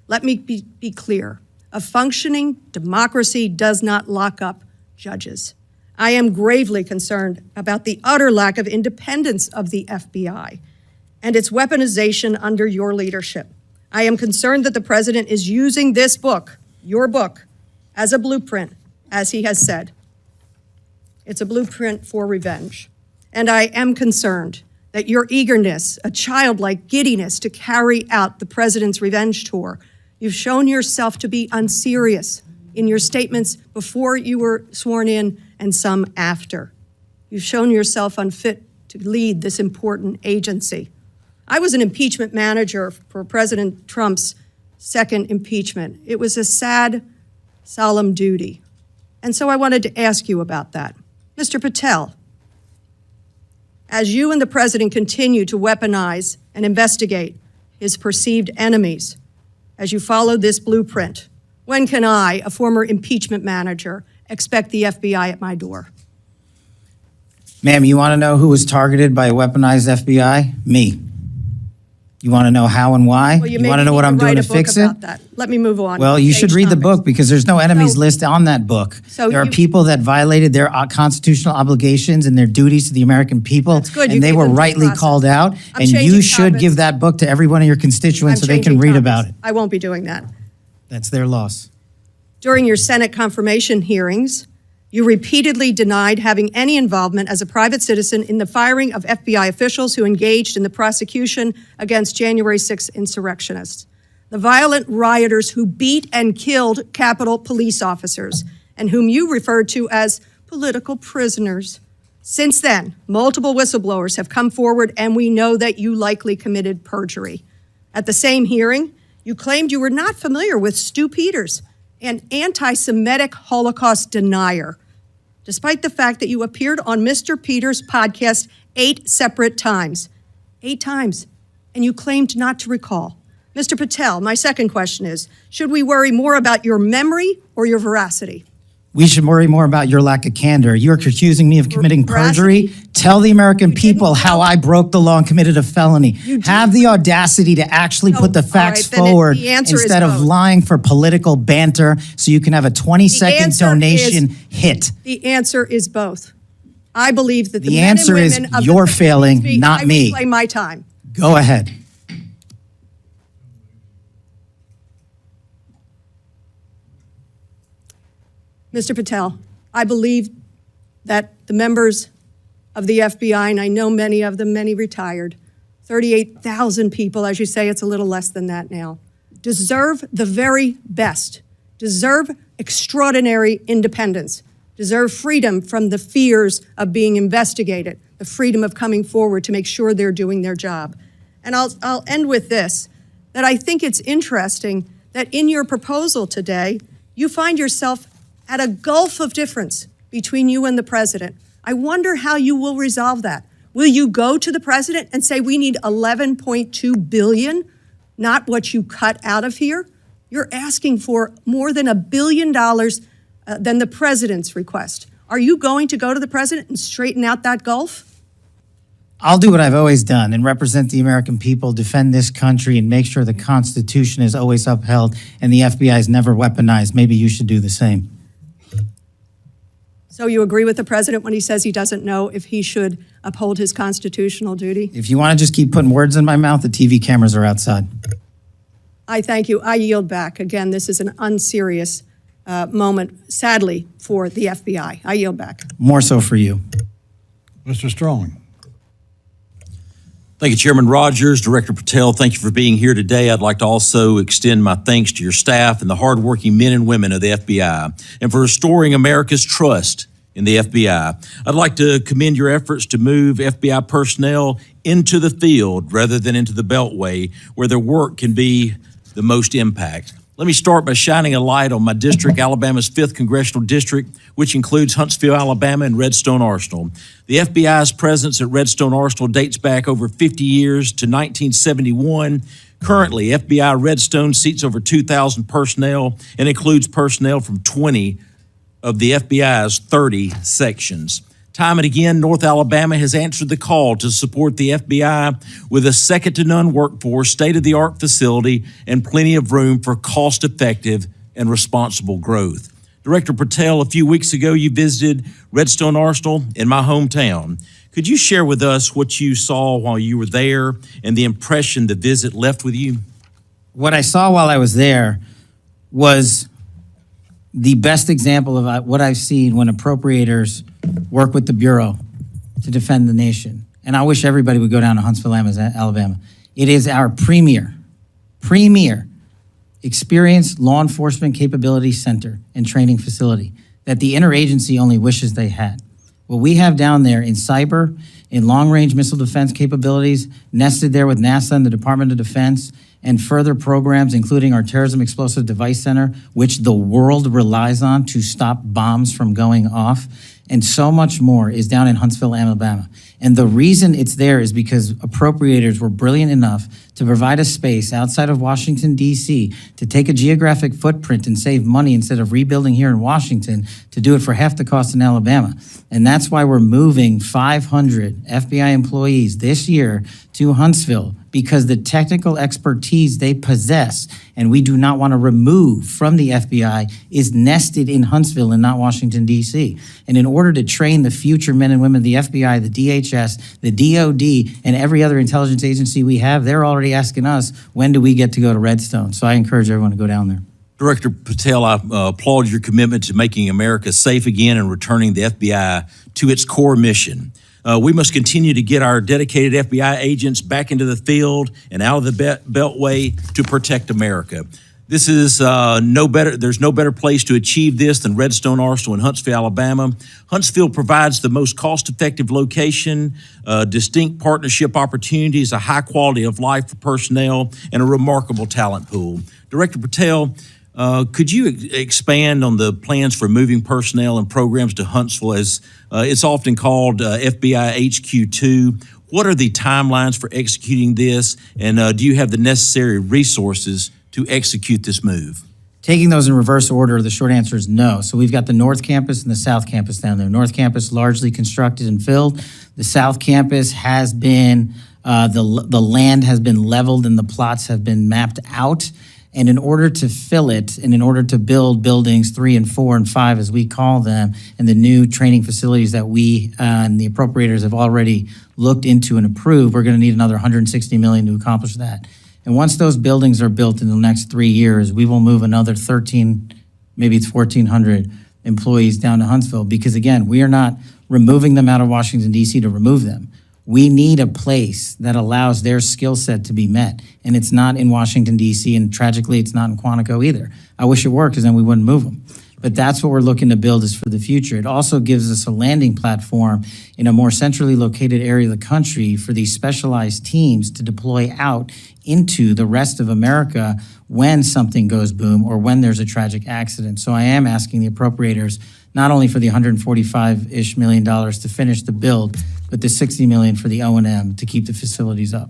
Let me be clear. A functioning democracy does not lock up judges. I am gravely concerned about the utter lack of independence of the FBI and its weaponization under your leadership. I am concerned that the president is using this book, your book, as a blueprint, as he has said. It's a blueprint for revenge. And I am concerned that your eagerness, a childlike giddiness to carry out the president's revenge tour, you've shown yourself to be unserious in your statements before you were sworn in and some after. You've shown yourself unfit to lead this important agency. I was an impeachment manager for President Trump's second impeachment. It was a sad, solemn duty. And so I wanted to ask you about that. Mr. Patel, as you and the president continue to weaponize and investigate his perceived enemies, as you follow this blueprint, when can I, a former impeachment manager, expect the FBI at my door? Ma'am, you want to know who was targeted by a weaponized FBI? Me. You want to know how and why? Well, you want to know what I'm doing to fix it? Let me move on. Well, you should read the topics. book because there's no enemies So- list on that book. So There are you- people that violated their constitutional obligations and their duties to the American people. That's good. You And they gave were them due rightly process. called out. I'm And you changing should topics. give that book to every one of your constituents so they can changing read topics. about it. I won't be doing that. That's their loss. During your Senate confirmation hearings, you repeatedly denied having any involvement as a private citizen in the firing of FBI officials who engaged in the prosecution against January 6 insurrectionists, the violent rioters who beat and killed Capitol police officers, and whom you referred to as political prisoners. Since then, multiple whistleblowers have come forward, and we know that you likely committed perjury. At the same hearing, you claimed you were not familiar with Stu Peters, an anti-Semitic Holocaust denier, despite the fact that you appeared on Mr. Peters' podcast 8 separate times. 8 times. And you claimed not to recall. Mr. Patel, my second question is, should we worry more about your memory or your veracity? We should worry more about your lack of candor. You're accusing me of committing perjury. Tell the American people how I broke the law and committed a felony. Have the audacity to actually put the facts forward instead of lying for political banter so you can have a 20-second donation hit. The answer is both. I believe that the answer is you're failing, not me. I reclaim my time. Go ahead. Mr. Patel, I believe that the members of the FBI, and I know many of them, many retired, 38,000 people, as you say, it's a little less than that now, deserve the very best, deserve extraordinary independence, deserve freedom from the fears of being investigated, the freedom of coming forward to make sure they're doing their job. And I'll end with this, that I think it's interesting that in your proposal today, you find yourself at a gulf of difference between you and the president. I wonder how you will resolve that. Will you go to the president and say, we need 11.2 billion, not what you cut out of here? You're asking for more than $1 billion than the president's request. Are you going to go to the president and straighten out that gulf? I'll do what I've always done and represent the American people, defend this country, and make sure the Constitution is always upheld and the FBI is never weaponized. Maybe you should do the same. So you agree with the president when he says he doesn't know if he should uphold his constitutional duty? If you want to just keep putting words in my mouth, the TV cameras are outside. I thank you. I yield back. Again, this is an unserious moment, sadly, for the FBI. I yield back. More so for you. Mr. Strong. Thank you, Chairman Rogers. Director Patel, thank you for being here today. I'd like to also extend my thanks to your staff and the hardworking men and women of the FBI and for restoring America's trust in the FBI. I'd like to commend your efforts to move FBI personnel into the field rather than into the Beltway, where their work can be the most impact. Let me start by shining a light on my district, Alabama's 5th Congressional District, which includes Huntsville, Alabama, and Redstone Arsenal. The FBI's presence at Redstone Arsenal dates back over 50 years to 1971. Currently, FBI Redstone seats over 2,000 personnel and includes personnel from 20 of the FBI's 30 sections. Time and again, North Alabama has answered the call to support the FBI with a second-to-none workforce, state-of-the-art facility, and plenty of room for cost-effective and responsible growth. Director Patel, a few weeks ago, you visited Redstone Arsenal in my hometown. Could you share with us what you saw while you were there and the impression the visit left with you? What I saw while I was there was the best example of what I've seen when appropriators work with the Bureau to defend the nation. And I wish everybody would go down to Huntsville, Alabama. It is our premier experienced law enforcement capability center and training facility that the interagency only wishes they had. What we have down there in cyber, in long-range missile defense capabilities, nested there with NASA and the Department of Defense, and further programs, including our Terrorism Explosive Device Center, which the world relies on to stop bombs from going off, and so much more is down in Huntsville, Alabama. And the reason it's there is because appropriators were brilliant enough to provide a space outside of Washington, D.C., to take a geographic footprint and save money instead of rebuilding here in Washington, to do it for half the cost in Alabama. And that's why we're moving 500 FBI employees this year to Huntsville, because the technical expertise they possess, and we do not want to remove from the FBI, is nested in Huntsville and not Washington, D.C. And in order to train the future men and women of the FBI, the DHS, the DOD, and every other intelligence agency we have, they're already asking us, when do we get to go to Redstone? So I encourage everyone to go down there. Director Patel, I applaud your commitment to making America safe again and returning the FBI to its core mission. We must continue to get our dedicated FBI agents back into the field and out of the Beltway to protect America. This is there's no better place to achieve this than Redstone Arsenal in Huntsville, Alabama. Huntsville provides the most cost-effective location, distinct partnership opportunities, a high quality of life for personnel, and a remarkable talent pool. Director Patel, could you expand on the plans for moving personnel and programs to Huntsville, as it's often called FBI HQ2? What are the timelines for executing this? And do you have the necessary resources to execute this move? Taking those in reverse order, the short answer is no. So we've got the North Campus and the South Campus down there. North Campus largely constructed and filled. The South Campus has been, the land has been leveled and the plots have been mapped out. And in order to fill it, and in order to build buildings 3 and 4 and 5, as we call them, and the new training facilities that we and the appropriators have already looked into and approved, we're going to need another $160 million to accomplish that. And once those buildings are built in the next 3 years, we will move another 13, maybe it's 1,400 employees down to Huntsville, because again, we are not removing them out of Washington, D.C. to remove them. We need a place that allows their skill set to be met. And it's not in Washington, D.C., and tragically, it's not in Quantico either. I wish it were, because then we wouldn't move them. But that's what we're looking to build is for the future. It also gives us a landing platform in a more centrally located area of the country for these specialized teams to deploy out into the rest of America when something goes boom or when there's a tragic accident. So I am asking the appropriators not only for the $145-ish million to finish the build, but the $60 million for the O&M to keep the facilities up.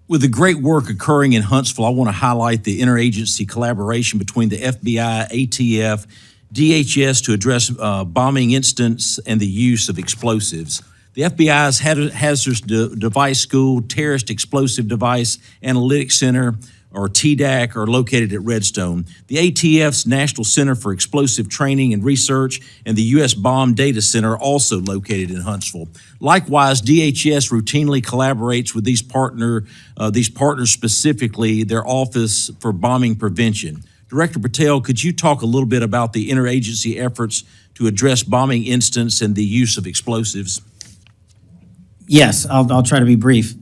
With the great work occurring in Huntsville, I want to highlight the interagency collaboration between the FBI, ATF, DHS to address bombing incidents and the use of explosives. The FBI's Hazardous Device School, Terrorist Explosive Device Analytics Center, or TDAC, are located at Redstone. The ATF's National Center for Explosive Training and Research and the U.S. Bomb Data Center are also located in Huntsville. Likewise, DHS routinely collaborates with these partners, specifically their Office for Bombing Prevention. Director Patel, could you talk a little bit about the interagency efforts to address bombing incidents and the use of explosives? Yes, I'll try to be brief.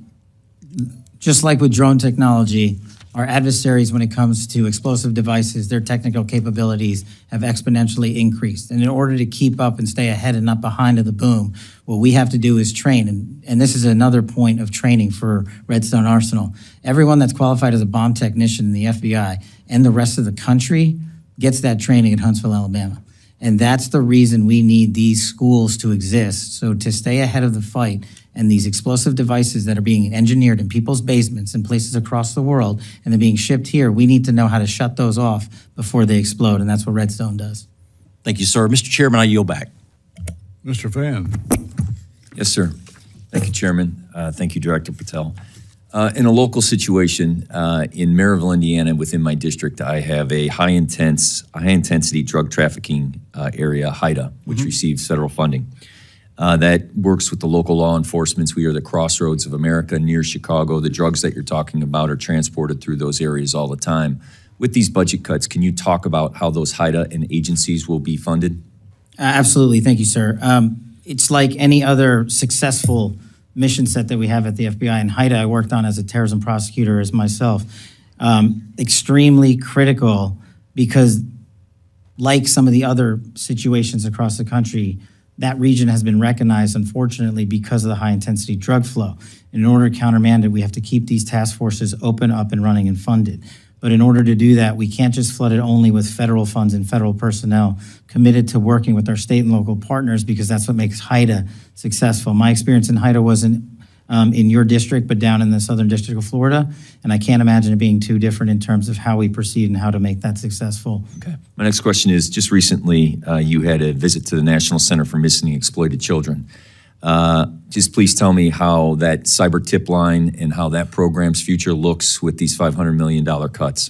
Just like with drone technology, our adversaries, when it comes to explosive devices, their technical capabilities have exponentially increased. And in order to keep up and stay ahead and not behind of the boom, what we have to do is train. And this is another point of training for Redstone Arsenal. Everyone that's qualified as a bomb technician in the FBI and the rest of the country gets that training at Huntsville, Alabama. And that's the reason we need these schools to exist. So to stay ahead of the fight, and these explosive devices that are being engineered in people's basements in places across the world and they're being shipped here, we need to know how to shut those off before they explode, and that's what Redstone does. Thank you, sir. Mr. Chairman, I yield back. Mr. Fan. Yes, sir. Thank you, Chairman. Thank you, Director Patel. In a local situation in Maryville, Indiana, within my district, I have a high intensity drug trafficking area, HIDA, which receives federal funding. That works with the local law enforcement. We are the crossroads of America near Chicago. The drugs that you're talking about are transported through those areas all the time. With these budget cuts, can you talk about how those HIDA and agencies will be funded? Absolutely. Thank you, sir. It's like any other successful mission set that we have at the FBI. And HIDA, I worked on as a terrorism prosecutor as myself. Extremely critical because, like some of the other situations across the country, that region has been recognized, unfortunately, because of the high-intensity drug flow. In order to countermand it, we have to keep these task forces open, up, and running and funded. But in order to do that, we can't just flood it only with federal funds and federal personnel committed to working with our state and local partners, because that's what makes HIDA successful. My experience in HIDA wasn't in your district, but down in the Southern District of Florida, and I can't imagine it being too different in terms of how we proceed and how to make that successful. Okay. My next question is, just recently you had a visit to the National Center for Missing and Exploited Children. Just please tell me how that cyber tip line and how that program's future looks with these $500 million cuts.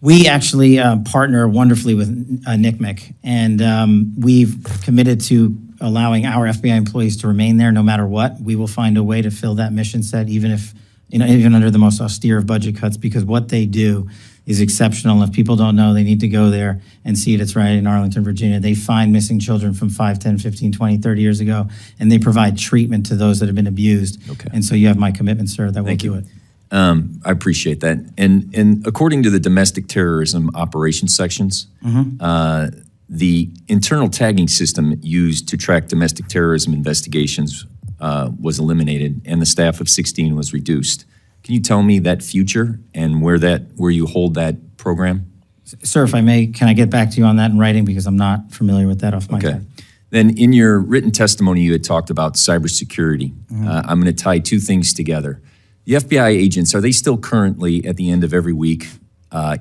We actually partner wonderfully with NCMEC, and we've committed to allowing our FBI employees to remain there no matter what. We will find a way to fill that mission set, even if, even under the most austere of budget cuts, because what they do is exceptional. If people don't know, they need to go there and see it. It's right in Arlington, Virginia. They find missing children from 5, 10, 15, 20, 30 years ago, and they provide treatment to those that have been abused. Okay. And so you have my commitment, sir, that we'll do it. I appreciate that. And according to the domestic terrorism operations sections, the internal tagging system used to track domestic terrorism investigations was eliminated, and the staff of 16 was reduced. Can you tell me that future and where you hold that program? Sir, if I may, can I get back to you on that in writing, because I'm not familiar with that off my head. Then in your written testimony, you had talked about cybersecurity. I'm going to tie two things together. The FBI agents, are they still currently at the end of every week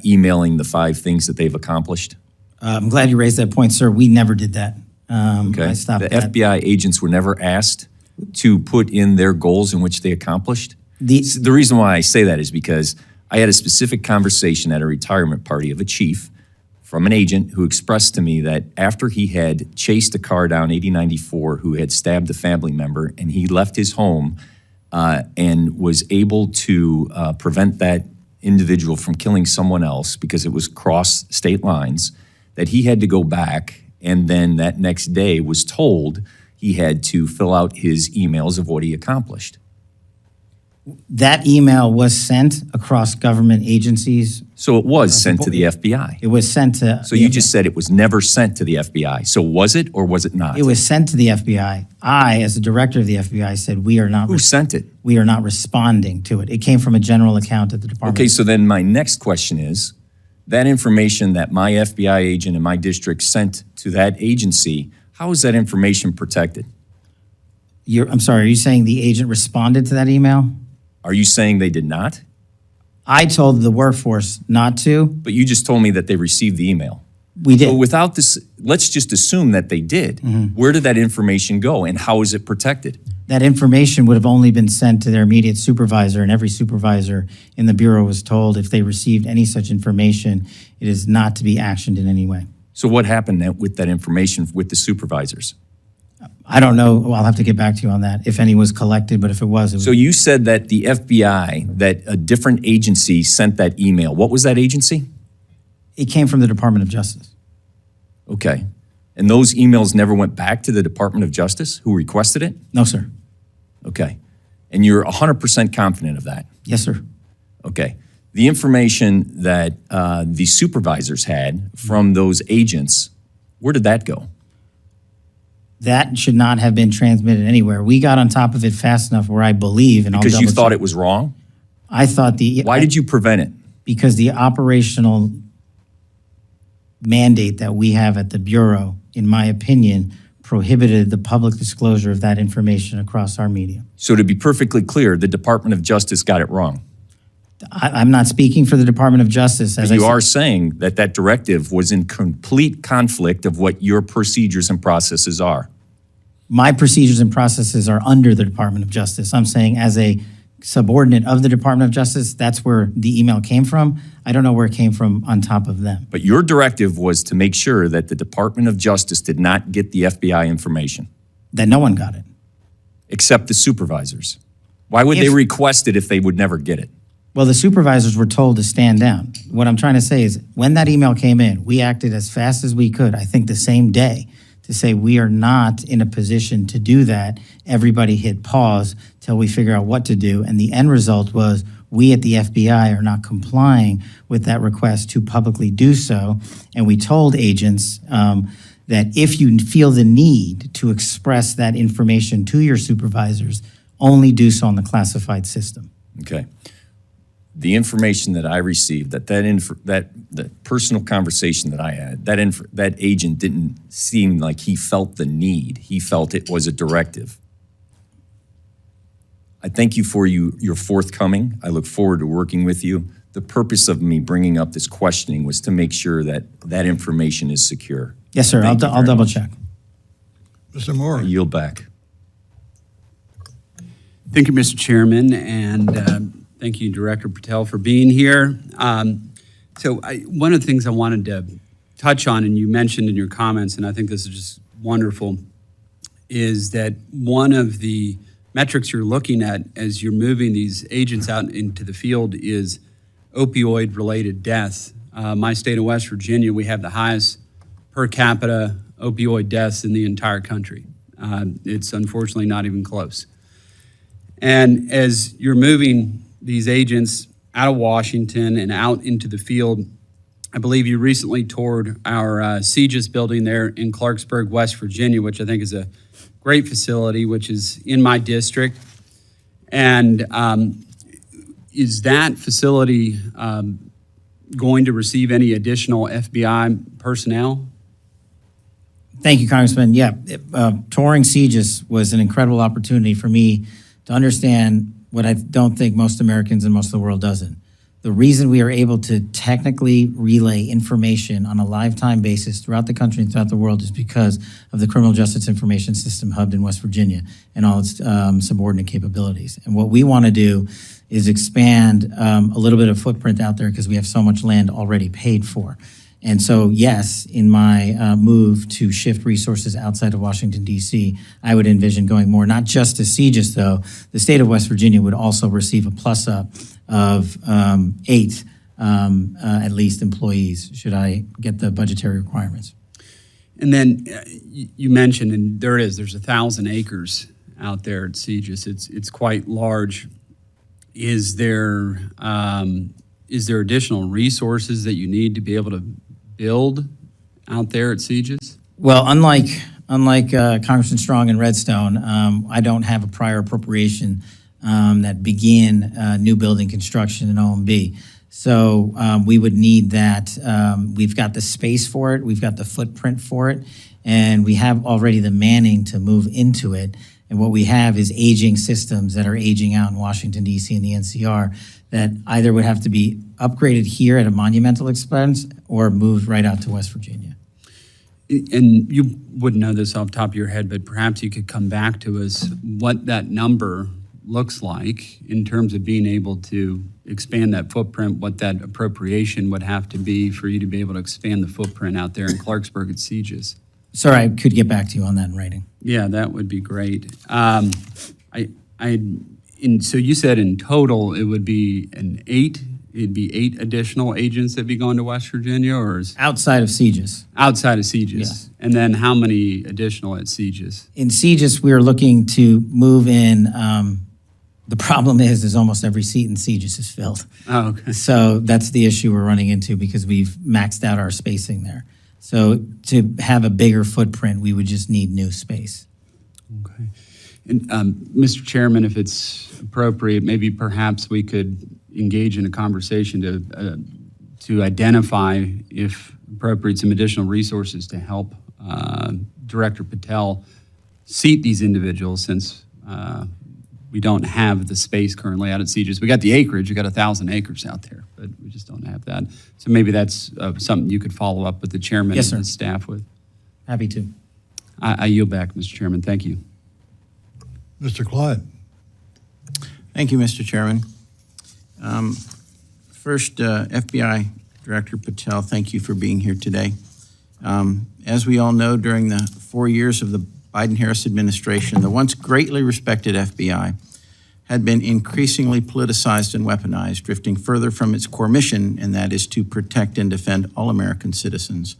emailing the 5 things that they've accomplished? I'm glad you raised that point, sir. We never did that. Okay. I stopped The that. FBI agents were never asked to put in their goals in which they accomplished? The reason why I say that is because I had a specific conversation at a retirement party of a chief from an agent who expressed to me that after he had chased a car down 8094 who had stabbed a family member, and he left his home and was able to prevent that individual from killing someone else because it was cross state lines, that he had to go back, and then that next day was told he had to fill out his emails of what he accomplished. That email was sent across government agencies. So it was sent to the FBI. It was sent to. So you just said it was never sent to the FBI. So was it or was it not? It was sent to the FBI. I, as the director of the FBI, said we are not. Who sent it? We are not responding to it. It came from a general account at the department. Okay, so then my next question is, that information that my FBI agent in my district sent to that agency, how is that information protected? I'm sorry, are you saying the agent responded to that email? Are you saying they did not? I told the workforce not to. But you just told me that they received the email. We did. So without this, let's just assume that they did. Where did that information go and how is it protected? That information would have only been sent to their immediate supervisor, and every supervisor in the Bureau was told if they received any such information, it is not to be actioned in any way. So what happened with that information with the supervisors? I don't know. Well, I'll have to get back to you on that, if any was collected, but if it was, So you said that the FBI, that a different agency sent that email. What was that agency? It came from the Department of Justice. Okay. And those emails never went back to the Department of Justice who requested it? No, sir. Okay. And you're 100% confident of that? Yes, sir. Okay. The information that the supervisors had from those agents, where did that go? That should not have been transmitted anywhere. We got on top of it fast enough where I believe, and Because you thought it was wrong? I thought Why did you prevent it? Because the operational mandate that we have at the Bureau, in my opinion, prohibited the public disclosure of that information across our media. So to be perfectly clear, the Department of Justice got it wrong. I'm not speaking for the Department of Justice. As You I are said, saying that that directive was in complete conflict of what your procedures and processes are. my procedures and processes are under the Department of Justice. I'm saying as a subordinate of the Department of Justice, that's where the email came from. I don't know where it came from on top of them. But your directive was to make sure that the Department of Justice did not get the FBI information. That no one got it. Except the supervisors. Why would they request it if they would never get it? Well, the supervisors were told to stand down. What I'm trying to say is when that email came in, we acted as fast as we could, I think the same day, to say we are not in a position to do that. Everybody hit pause till we figure out what to do. And the end result was we at the FBI are not complying with that request to publicly do so. And we told agents that if you feel the need to express that information to your supervisors, only do so on the classified system. Okay. The information that I received, that personal conversation that I had, that agent didn't seem like he felt the need. He felt it was a directive. I thank you for your forthcoming. I look forward to working with you. The purpose of me bringing up this questioning was to make sure that that information is secure. Yes, sir. I'll double check. Mr. Moore. I yield back. Thank you, Mr. Chairman, and thank you, Director Patel, for being here. One of the things I wanted to touch on, and you mentioned in your comments, and I think this is just wonderful, is that one of the metrics you're looking at as you're moving these agents out into the field is opioid-related deaths. My state of West Virginia, we have the highest per capita opioid deaths in the entire country. It's unfortunately not even close. And as you're moving these agents out of Washington and out into the field, I believe you recently toured our CGIS building there in Clarksburg, West Virginia, which I think is a great facility, which is in my district. And is that facility going to receive any additional FBI personnel? Thank you, Congressman. Yeah, touring CGIS was an incredible opportunity for me to understand what I don't think most Americans and most of the world doesn't. The reason we are able to technically relay information on a live-time basis throughout the country and throughout the world is because of the Criminal Justice Information System hubbed in West Virginia and all its subordinate capabilities. And what we want to do is expand a little bit of footprint out there because we have so much land already paid for. And so, yes, in my move to shift resources outside of Washington, D.C., I would envision going more, not just to CGIS, though. The state of West Virginia would also receive a plus-up of 8, at least, employees, should I get the budgetary requirements. And then you mentioned, and there's 1,000 acres out there at CGIS. It's quite large. Is there additional resources that you need to be able to build out there at CGIS? Well, unlike Congressman Strong and Redstone, I don't have a prior appropriation that began new building construction in OMB. So we would need that. We've got the space for it. We've got the footprint for it. And we have already the manning to move into it. And what we have is aging systems that are aging out in Washington, D.C. and the NCR that either would have to be upgraded here at a monumental expense or moved right out to West Virginia. And you wouldn't know this off the top of your head, but perhaps you could come back to us what that number looks like in terms of being able to expand that footprint, what that appropriation would have to be for you to be able to expand the footprint out there in Clarksburg at CGIS. Sorry, I could get back to you on that in writing. Yeah, that would be great. So you said in total it would be it'd be 8 additional agents that'd be going to West Virginia, or is Outside of CGIS. outside of CGIS? Yeah. And then how many additional at CGIS? In CGIS, we are looking to move in. The problem is almost every seat in CGIS is filled. Oh, okay. So that's the issue we're running into because we've maxed out our spacing there. So to have a bigger footprint, we would just need new space. Okay. And Mr. Chairman, if it's appropriate, maybe perhaps we could engage in a conversation to identify, if appropriate, some additional resources to help Director Patel seat these individuals, since we don't have the space currently out at CGIS. We got the acreage, we got 1,000 acres out there, but we just don't have that. So maybe that's something you could follow up with the chairman Yes, and his sir. staff with. Happy to. I yield back, Mr. Chairman. Thank you. Mr. Clyde. Thank you, Mr. Chairman. First, FBI Director Patel, thank you for being here today. As we all know, during the 4 years of the Biden-Harris administration, the once greatly respected FBI had been increasingly politicized and weaponized, drifting further from its core mission, and that is to protect and defend all American citizens.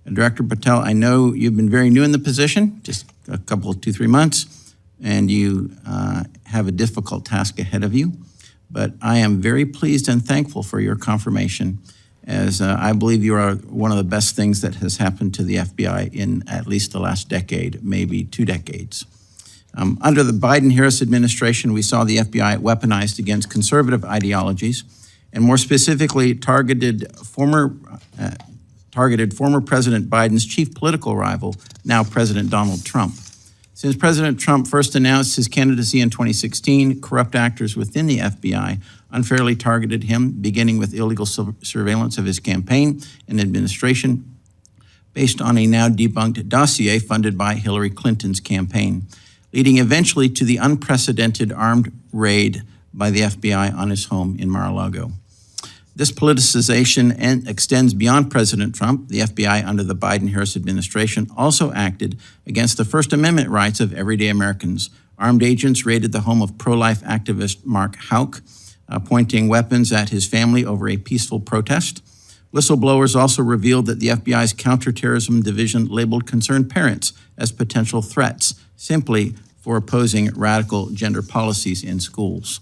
And Director Patel, I know you've been very new in the position, just a couple, 2-3 months, and you have a difficult task ahead of you. But I am very pleased and thankful for your confirmation, as I believe you are one of the best things that has happened to the FBI in at least the last decade, maybe 2 decades. Under the Biden-Harris administration, we saw the FBI weaponized against conservative ideologies, and more specifically targeted former President Biden's chief political rival, now President Donald Trump. Since President Trump first announced his candidacy in 2016, corrupt actors within the FBI unfairly targeted him, beginning with illegal surveillance of his campaign and administration based on a now debunked dossier funded by Hillary Clinton's campaign, leading eventually to the unprecedented armed raid by the FBI on his home in Mar-a-Lago. This politicization extends beyond President Trump. The FBI under the Biden-Harris administration also acted against the First Amendment rights of everyday Americans. Armed agents raided the home of pro-life activist Mark Houck, pointing weapons at his family over a peaceful protest. Whistleblowers also revealed that the FBI's counterterrorism division labeled concerned parents as potential threats, simply for opposing radical gender policies in schools.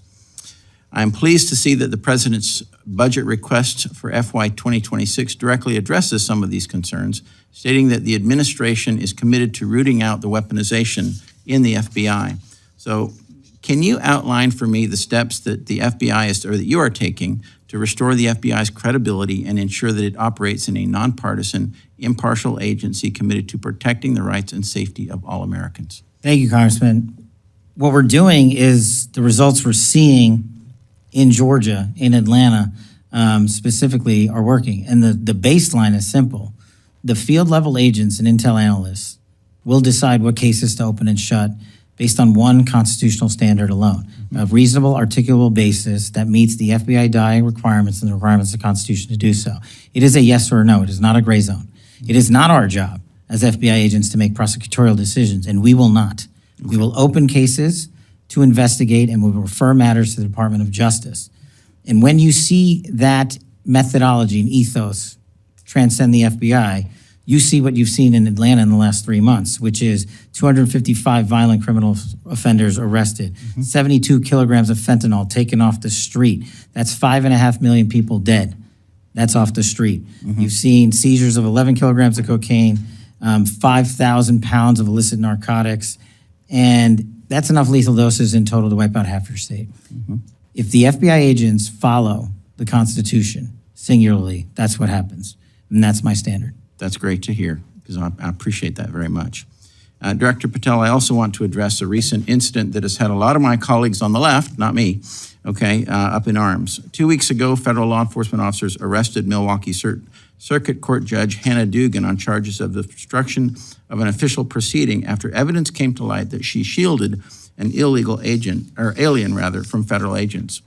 I am pleased to see that the President's budget request for FY 2026 directly addresses some of these concerns, stating that the administration is committed to rooting out the weaponization in the FBI. So can you outline for me the steps that the FBI or that you are taking to restore the FBI's credibility and ensure that it operates in a nonpartisan, impartial agency committed to protecting the rights and safety of all Americans. Thank you, Congressman. What we're doing is the results we're seeing in Georgia, in Atlanta, specifically, are working. And the baseline is simple. The field level agents and intel analysts will decide what cases to open and shut based on one constitutional standard alone, a reasonable, articulable basis that meets the FBI DI requirements and the requirements of the Constitution to do so. It is a yes or a no. It is not a gray zone. It is not our job as FBI agents to make prosecutorial decisions, and we will not. We will open cases to investigate, and we will refer matters to the Department of Justice. And when you see that methodology and ethos transcend the FBI, you see what you've seen in Atlanta in the last 3 months, which is 255 violent criminal offenders arrested, 72 kilograms of fentanyl taken off the street. That's 5.5 million people dead. That's off the street. You've seen seizures of 11 kilograms of cocaine, 5,000 pounds of illicit narcotics, and that's enough lethal doses in total to wipe out half your state. If the FBI agents follow the Constitution singularly, that's what happens, and that's my standard. That's great to hear, because I appreciate that very much. Director Patel, I also want to address a recent incident that has had a lot of my colleagues on the left, not me, up in arms. 2 weeks ago, federal law enforcement officers arrested Milwaukee Circuit Court Judge Hannah Dugan on charges of obstruction of an official proceeding after evidence came to light that she shielded an alien from federal agents.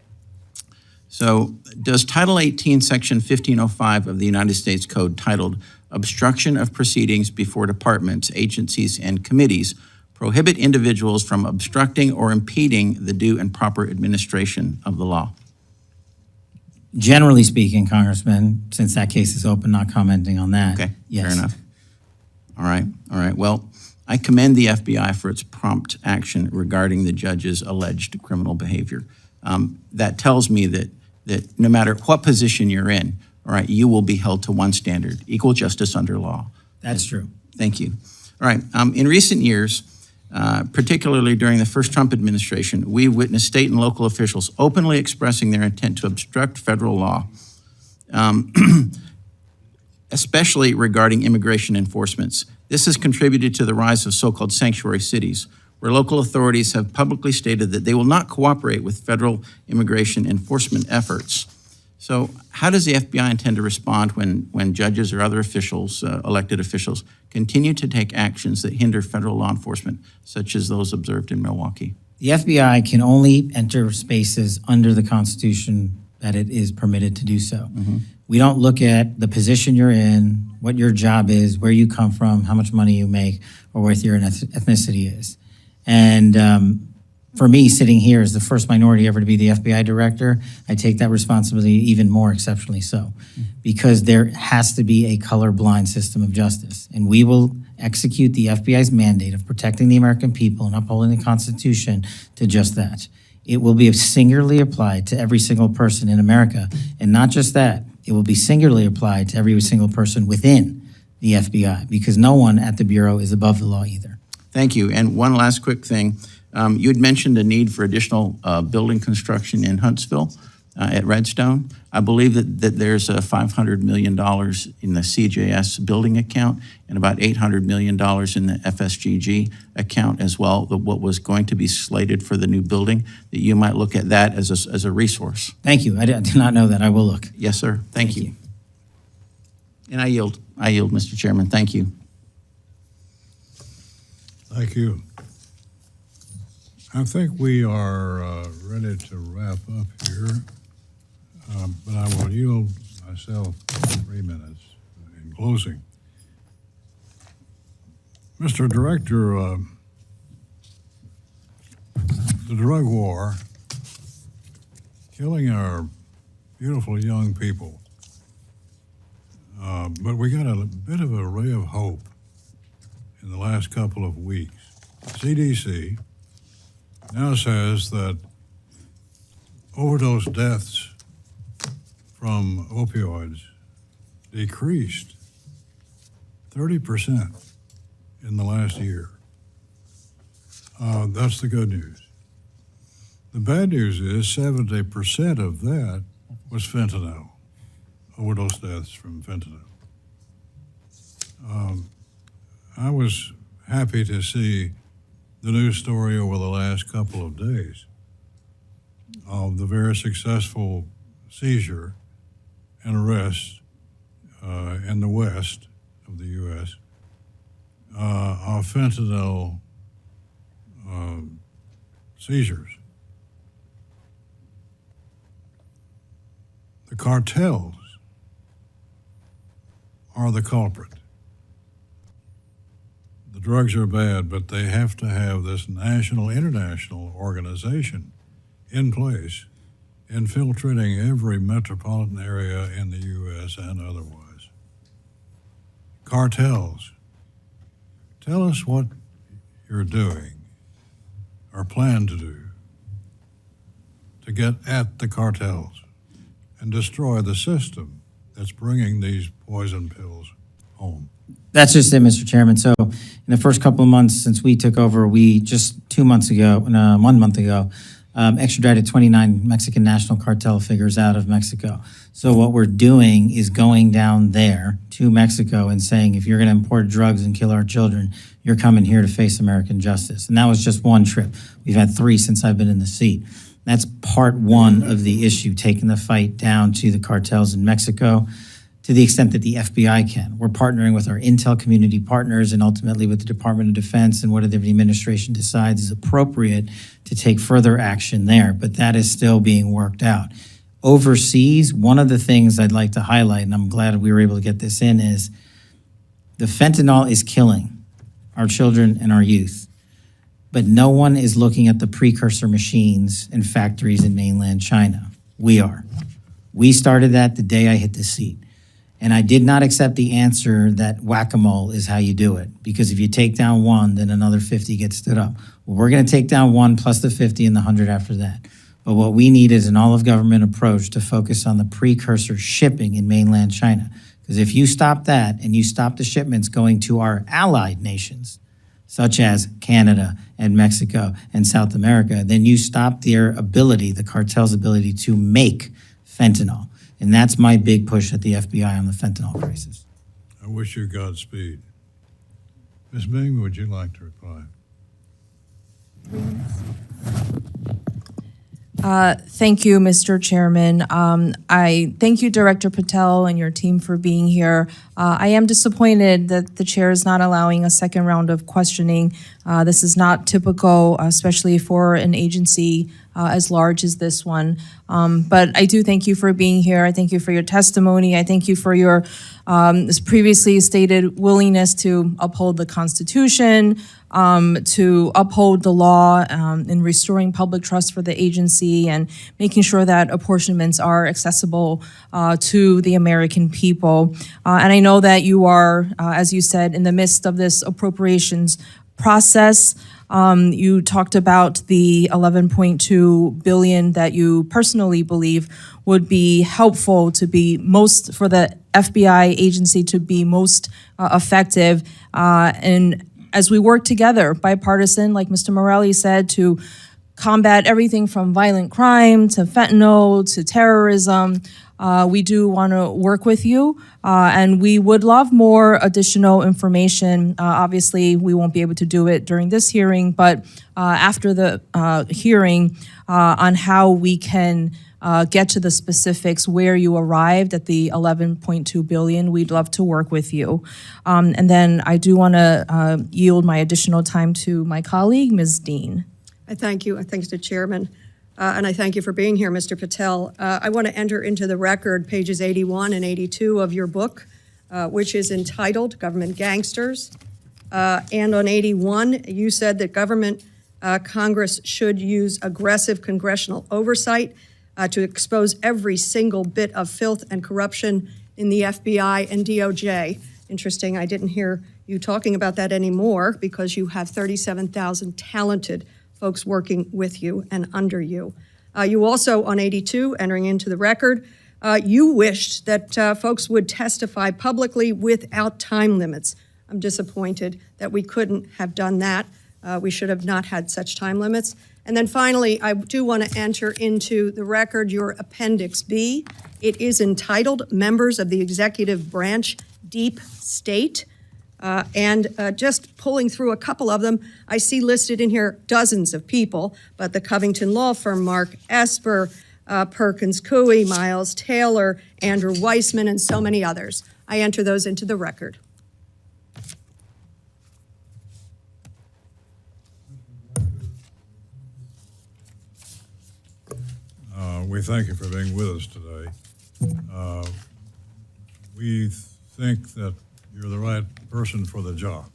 So, does Title 18, Section 1505 of the United States Code, titled Obstruction of Proceedings Before Departments, Agencies, and Committees, prohibit individuals from obstructing or impeding the due and proper administration of the law? Generally speaking, Congressman, since that case is open, not commenting on that. Okay, yes. fair enough. All right. Well, I commend the FBI for its prompt action regarding the judge's alleged criminal behavior. That tells me that no matter what position you're in, all right, you will be held to one standard, equal justice under law. That's true. Thank you. All right. In recent years, particularly during the first Trump administration, we witnessed state and local officials openly expressing their intent to obstruct federal law, especially regarding immigration enforcements. This has contributed to the rise of so-called sanctuary cities, where local authorities have publicly stated that they will not cooperate with federal immigration enforcement efforts. So how does the FBI intend to respond when judges or other officials, elected officials, continue to take actions that hinder federal law enforcement, such as those observed in Milwaukee? The FBI can only enter spaces under the Constitution that it is permitted to do so. We don't look at the position you're in, what your job is, where you come from, how much money you make, or what your ethnicity is. And for me, sitting here as the first minority ever to be the FBI director, I take that responsibility even more exceptionally so, because there has to be a colorblind system of justice. And we will execute the FBI's mandate of protecting the American people and upholding the Constitution to just that. It will be singularly applied to every single person in America. And not just that, it will be singularly applied to every single person within the FBI, because no one at the Bureau is above the law either. Thank you. And one last quick thing. You had mentioned a need for additional building construction in Huntsville at Redstone. I believe that there's $500 million in the CJS building account and about $800 million in the FSGG account as well, what was going to be slated for the new building, that you might look at that as a resource. Thank you. I did not know that. I will look. Yes, sir. Thank you. And I yield, Mr. Chairman. Thank you. Thank you. I think we are ready to wrap up here, but I will yield myself 3 minutes in closing. Mr. Director, the drug war, killing our beautiful young people, but we got a bit of a ray of hope in the last couple of weeks. CDC now says that overdose deaths from opioids decreased 30% in the last year. That's the good news. The bad news is 70% of that was fentanyl, overdose deaths from fentanyl. I was happy to see the news story over the last couple of days of the very successful seizure and arrest in the west of the U.S. Of fentanyl seizures. The cartels are the culprit. The drugs are bad, but they have to have this national, international organization in place, infiltrating every metropolitan area in the U.S. and otherwise. Cartels. Tell us what you're doing or plan to do to get at the cartels and destroy the system that's bringing these poison pills home. That's just it, Mr. Chairman. So in the first couple of months since we took over, we just 1 month ago, extradited 29 Mexican national cartel figures out of Mexico. So what we're doing is going down there to Mexico and saying, if you're going to import drugs and kill our children, you're coming here to face American justice. And that was just one trip. We've had 3 since I've been in the seat. That's part 1 of the issue, taking the fight down to the cartels in Mexico to the extent that the FBI can. We're partnering with our intel community partners and ultimately with the Department of Defense and whatever the administration decides is appropriate to take further action there, but that is still being worked out. Overseas, one of the things I'd like to highlight, and I'm glad we were able to get this in, is the fentanyl is killing our children and our youth, but no one is looking at the precursor machines and factories in mainland China. We are. We started that the day I hit the seat. And I did not accept the answer that whack-a-mole is how you do it, because if you take down 1, then another 50 get stood up. Well, we're going to take down 1 plus the 50 and the 100 after that. But what we need is an all-of-government approach to focus on the precursor shipping in mainland China. Because if you stop that and you stop the shipments going to our allied nations, such as Canada and Mexico and South America, then you stop their ability, the cartel's ability to make fentanyl. And that's my big push at the FBI on the fentanyl crisis. I wish you Godspeed. Ms. Ming, would you like to reply? Thank you, Mr. Chairman. I thank you, Director Patel, and your team for being here. I am disappointed that the chair is not allowing a second round of questioning. This is not typical, especially for an agency as large as this one. But I do thank you for being here. I thank you for your testimony. I thank you for your previously stated willingness to uphold the Constitution, to uphold the law in restoring public trust for the agency and making sure that apportionments are accessible to the American people. And I know that you are, as you said, in the midst of this appropriations process. You talked about the $11.2 billion that you personally believe would be helpful to be most, for the FBI agency to be most effective. And as we work together, bipartisan, like Mr. Morelli said, to combat everything from violent crime to fentanyl to terrorism, we do want to work with you, and we would love more additional information. Obviously, we won't be able to do it during this hearing, but after the hearing on how we can get to the specifics where you arrived at the $11.2 billion, we'd love to work with you. And then I do want to yield my additional time to my colleague, Ms. Dean. I thank you. I thank the chairman. And I thank you for being here, Mr. Patel. I want to enter into the record pages 81 and 82 of your book, which is entitled Government Gangsters. And on 81, you said that Congress should use aggressive congressional oversight to expose every single bit of filth and corruption in the FBI and DOJ. Interesting, I didn't hear you talking about that anymore because you have 37,000 talented folks working with you and under you. You also, on 82, entering into the record, you wished that folks would testify publicly without time limits. I'm disappointed that we couldn't have done that. We should have not had such time limits. And then finally, I do want to enter into the record your Appendix B. It is entitled Members of the Executive Branch Deep State. Just pulling through a couple of them, I see listed in here dozens of people, but the Covington Law Firm, Mark Esper, Perkins Coie, Miles Taylor, Andrew Weissman, and so many others. I enter those into the record. We thank you for being with us today. We think that you're the right person for the job,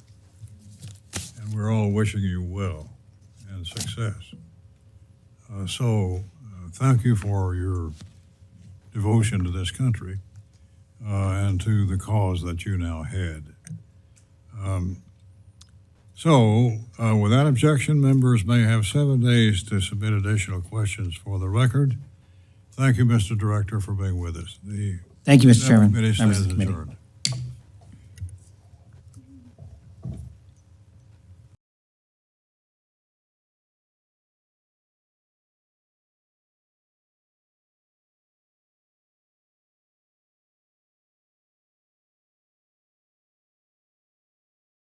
and we're all wishing you well and success. Thank you for your devotion to this country and to the cause that you now head. Without objection, members may have 7 days to submit additional questions for the record. Thank you, Mr. Director, for being with us. Thank you, Mr. Chairman. Committee Members stands of the committee. adjourned.